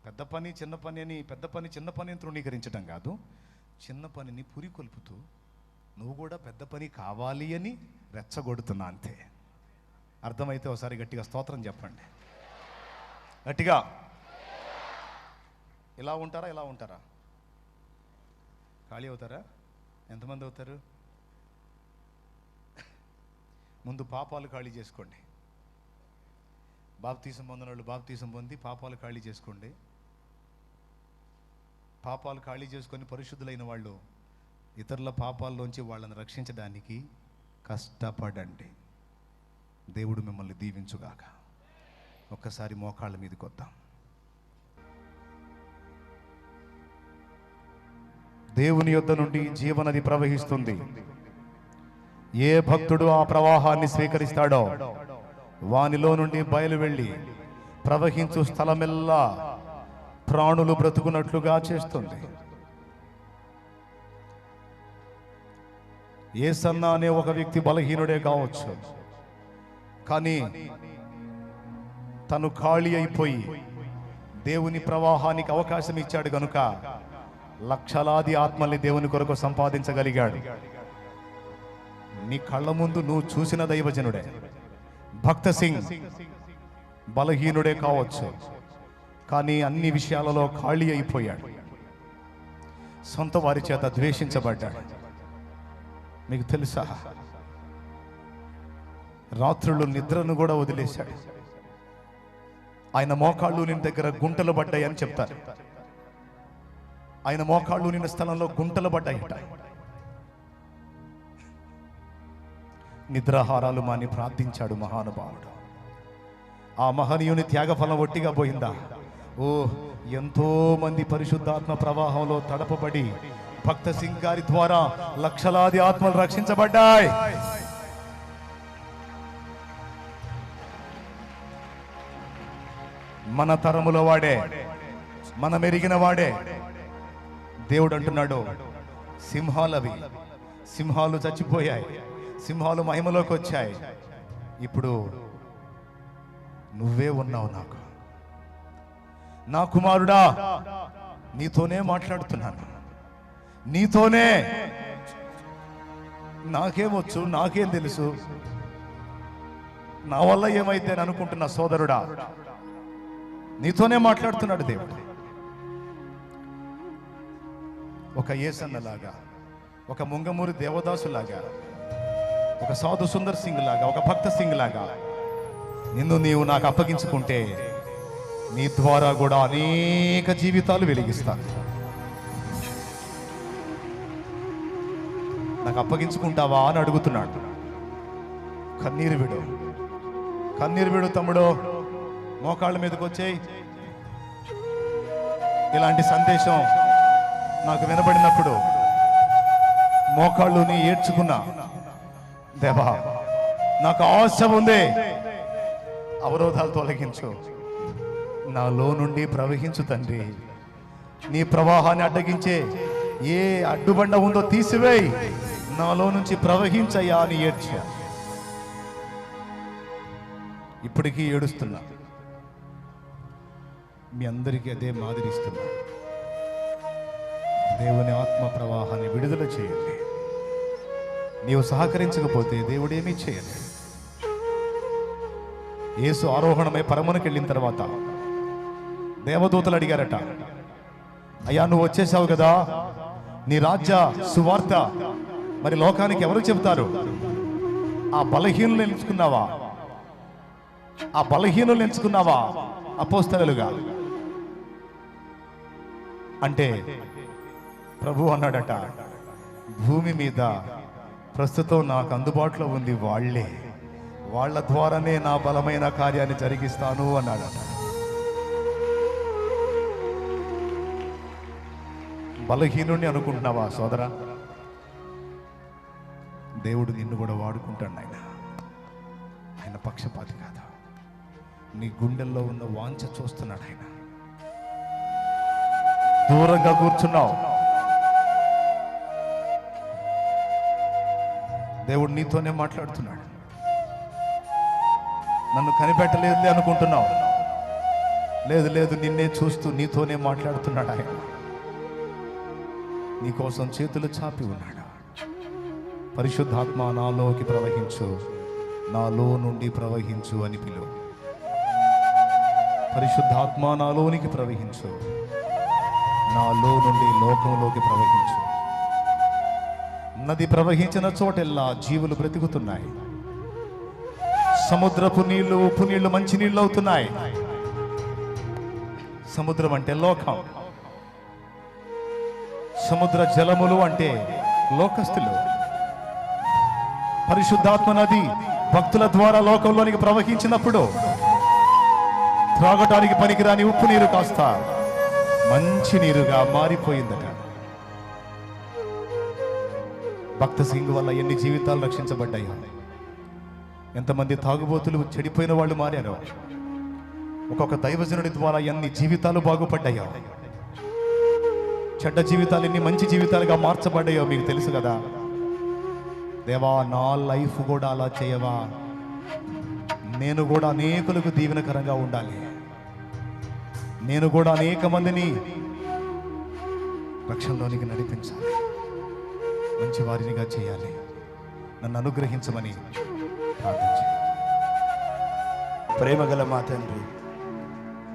పెద్ద పని చిన్న పని అని, పెద్ద పని చిన్న పని అని తృణీకరించడం కాదు, చిన్న పనిని పురికొల్పుతూ నువ్వు కూడా పెద్ద పని కావాలి అని రెచ్చగొడుతున్నా అంతే. అర్థమైతే ఒకసారి గట్టిగా స్తోత్రం చెప్పండి. గట్టిగా. ఇలా ఉంటారా? ఇలా ఉంటారా? ఖాళీ అవుతారా? ఎంతమంది అవుతారు? ముందు పాపాలు ఖాళీ చేసుకోండి. బాప్తీసం పొందిన వాళ్ళు బాప్తీసం పొంది పాపాలు ఖాళీ చేసుకోండి. పాపాలు ఖాళీ చేసుకొని పరిశుద్ధులైన వాళ్ళు ఇతరుల పాపాల్లోంచి వాళ్ళని రక్షించడానికి కష్టపడండి. దేవుడు మిమ్మల్ని దీవించుగాక. ఒక్కసారి మోకాళ్ళ మీదకి వద్దాం. దేవుని యొద్ద నుండి జీవనది ప్రవహిస్తుంది. ఏ భక్తుడు ఆ ప్రవాహాన్ని స్వీకరిస్తాడో వానిలో నుండి బయలువెళ్ళి ప్రవహించు స్థలమెల్లా ప్రాణులు బ్రతుకున్నట్లుగా చేస్తుంది. యేసన్న అనే ఒక వ్యక్తి బలహీనుడే కావచ్చు, కానీ తను ఖాళీ అయిపోయి దేవుని ప్రవాహానికి అవకాశం ఇచ్చాడు గనుక లక్షలాది ఆత్మల్ని దేవుని కొరకు సంపాదించగలిగాడు. నీ కళ్ళ ముందు నువ్వు చూసిన దైవజనుడే భక్త సింగ్ బలహీనుడే కావచ్చు, కానీ అన్ని విషయాలలో ఖాళీ అయిపోయాడు. సొంత వారి చేత ద్వేషించబడ్డాడు. మీకు తెలుసా, రాత్రులు నిద్రను కూడా వదిలేశాడు. ఆయన మోకాళ్ళు నిన్న దగ్గర గుంటలు పడ్డాయని చెప్తారు. ఆయన మోకాళ్ళు నిన్న స్థలంలో గుంటలు పడ్డాయట. నిద్రాహారాలు మాని ప్రార్థించాడు మహానుభావుడు. ఆ మహనీయుని త్యాగఫలం ఒట్టిగా పోయిందా? ఓ, ఎంతో మంది పరిశుద్ధాత్మ ప్రవాహంలో తడపబడి భక్త సింగ్ గారి ద్వారా లక్షలాది ఆత్మలు రక్షించబడ్డాయి. మన తరములో వాడే, మనం ఎరిగిన వాడే. దేవుడు అంటున్నాడు, సింహాలు చచ్చిపోయాయి, సింహాలు మహిమలోకి వచ్చాయి, ఇప్పుడు నువ్వే ఉన్నావు. నా కుమారుడా, నీతోనే మాట్లాడుతున్నాను, నీతోనే. నాకేమొచ్చు, నాకేం తెలుసు, నా వల్ల ఏమైతే అనుకుంటున్నా సోదరుడా, నీతోనే మాట్లాడుతున్నాడు దేవుడు. ఒక యేసన్నలాగా, ఒక ముంగమూరి దేవదాసులాగా, ఒక సాధు సుందర్ సింగ్ లాగా, ఒక భక్త సింగ్ లాగా నిన్ను నీవు నాకు అప్పగించుకుంటే నీ ద్వారా కూడా అనేక జీవితాలు వెలిగిస్తాను. నాకు అప్పగించుకుంటావా అని అడుగుతున్నాడు. కన్నీరు విడు, కన్నీరు విడు తమ్ముడు, మోకాళ్ళ మీదకి వచ్చేయి. ఇలాంటి సందేశం నాకు వినబడినప్పుడు మోకాళ్ళు నీ ఏడ్చుకున్నా, దేవా నాకు ఆశ ఉంది, అవరోధాలు తొలగించు, నాలో నుండి ప్రవహించు తండ్రి. నీ ప్రవాహాన్ని అడ్డగించే ఏ అడ్డుబండ ఉందో తీసివేయి, నాలో నుంచి ప్రవహించయ్యా అని ఏడ్చా. ఇప్పటికీ ఏడుస్తున్నా. మీ అందరికీ అదే మాదిరిస్తున్నా. దేవుని ఆత్మ ప్రవాహాన్ని విడుదల చేయండి. నీవు సహకరించకపోతే దేవుడేమీ చేయలేదు. యేసు ఆరోహణమై పరమునకి వెళ్ళిన తర్వాత దేవదూతలు అడిగారట, అయ్యా నువ్వు వచ్చేసావు కదా, నీ రాజ్య సువార్త మరి లోకానికి ఎవరు చెబుతారు? ఆ బలహీనులు ఎంచుకున్నావా? ఆ బలహీనులు ఎంచుకున్నావా అపోస్తలులుగా అంటే ప్రభు అన్నాడట, భూమి మీద ప్రస్తుతం నాకు అందుబాటులో ఉంది వాళ్ళే, వాళ్ళ ద్వారానే నా బలమైన కార్యాన్ని జరిగిస్తాను అన్నాడట. బలహీనుడిని అనుకుంటున్నావా సోదరా? దేవుడు నిన్ను కూడా వాడుకుంటాడు. ఆయన పక్షపాతి కాదు. నీ గుండెల్లో ఉన్న వాంఛ చూస్తున్నాడు ఆయన. దూరంగా కూర్చున్నావు, దేవుడు నీతోనే మాట్లాడుతున్నాడు. నన్ను కనిపెట్టలేదు అనుకుంటున్నావు, లేదు లేదు, నిన్నే చూస్తూ నీతోనే మాట్లాడుతున్నాడు ఆయన. నీకోసం చేతులు చాపి ఉన్నాడు. పరిశుద్ధాత్మ నాలోకి ప్రవహించు, నాలో నుండి ప్రవహించు అని పిలువు. పరిశుద్ధాత్మ నాలోనికి ప్రవహించు, నాలో నుండి లోకంలోకి ప్రవహించు. నది ప్రవహించిన చోటెల్లా జీవులు బ్రతుకుతున్నాయి. సముద్రపు నీళ్లు, ఉప్పు నీళ్లు మంచి నీళ్లు అవుతున్నాయి. సముద్రం అంటే లోకం, సముద్ర జలములు అంటే లోకస్తులు. పరిశుద్ధాత్మ నది భక్తుల ద్వారా లోకంలోనికి ప్రవహించినప్పుడు త్రాగటానికి పనికిరాని ఉప్పు నీరు కాస్త మంచి నీరుగా మారిపోయిందట. భక్త సింగ్ వల్ల ఎన్ని జీవితాలు రక్షించబడ్డాయో, ఎంతమంది తాగుబోతులు చెడిపోయిన వాళ్ళు మారారో, ఒక్కొక్క దైవజనుడి ద్వారా ఎన్ని జీవితాలు బాగుపడ్డాయో, చెడ్డ జీవితాలు ఎన్ని మంచి జీవితాలుగా మార్చబడ్డాయో మీకు తెలుసు కదా. దేవా నా లైఫ్ కూడా అలా చేయవా, నేను కూడా అనేకులకు దీవెనకరంగా ఉండాలి, నేను కూడా అనేక మందిని రక్షణలోనికి నడిపించాలి, మంచి వారినిగా చేయాలి, నన్ను అనుగ్రహించమని ప్రార్థించి. ప్రేమగల మా తండ్రి,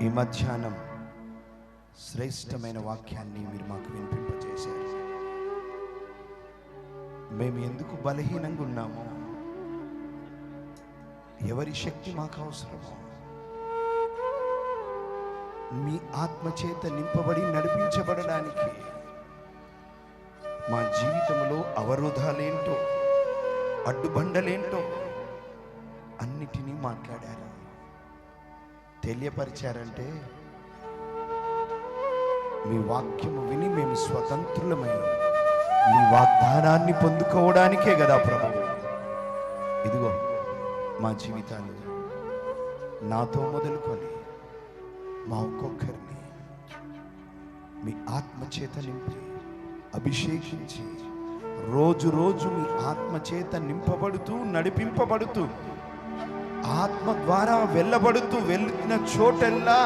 ఈ మధ్యాహ్నం శ్రేష్టమైన వాక్యాన్ని మీరు మాకు వినిపింపజేశారు. మేము ఎందుకు బలహీనంగా ఉన్నామో, ఎవరి శక్తి మాకు అవసరమో, మీ ఆత్మచేత నింపబడి నడిపించబడడానికి మా జీవితంలో అవరోధాలేంటో, అడ్డుబండలేంటో అన్నిటినీ మాట్లాడారు, తెలియపరిచారంటే మీ వాక్యము విని మేము స్వతంత్రులమై మీ వాగ్దానాన్ని పొందుకోవడానికే కదా ప్రభు. ఇదిగో మా జీవితాలు నాతో మొదలుకొని మా ఒక్కొక్కరిని మీ ఆత్మచేత నింపి అభిషేకించి రోజు రోజు మీ ఆత్మచేత నింపబడుతూ నడిపింపబడుతూ ఆత్మ ద్వారా వెళ్ళబడుతూ వెళ్ళిన చోటెల్లా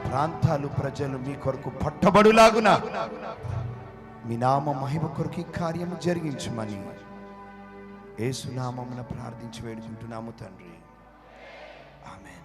ప్రాంతాలు ప్రజలు మీ కొరకు పట్టబడులాగున మీ నామ మహిమ కొరకు కార్యము జరిగించమని యేసు నామమున ప్రార్థించి వేడుకుంటున్నాము తండ్రి. ఆమేన్.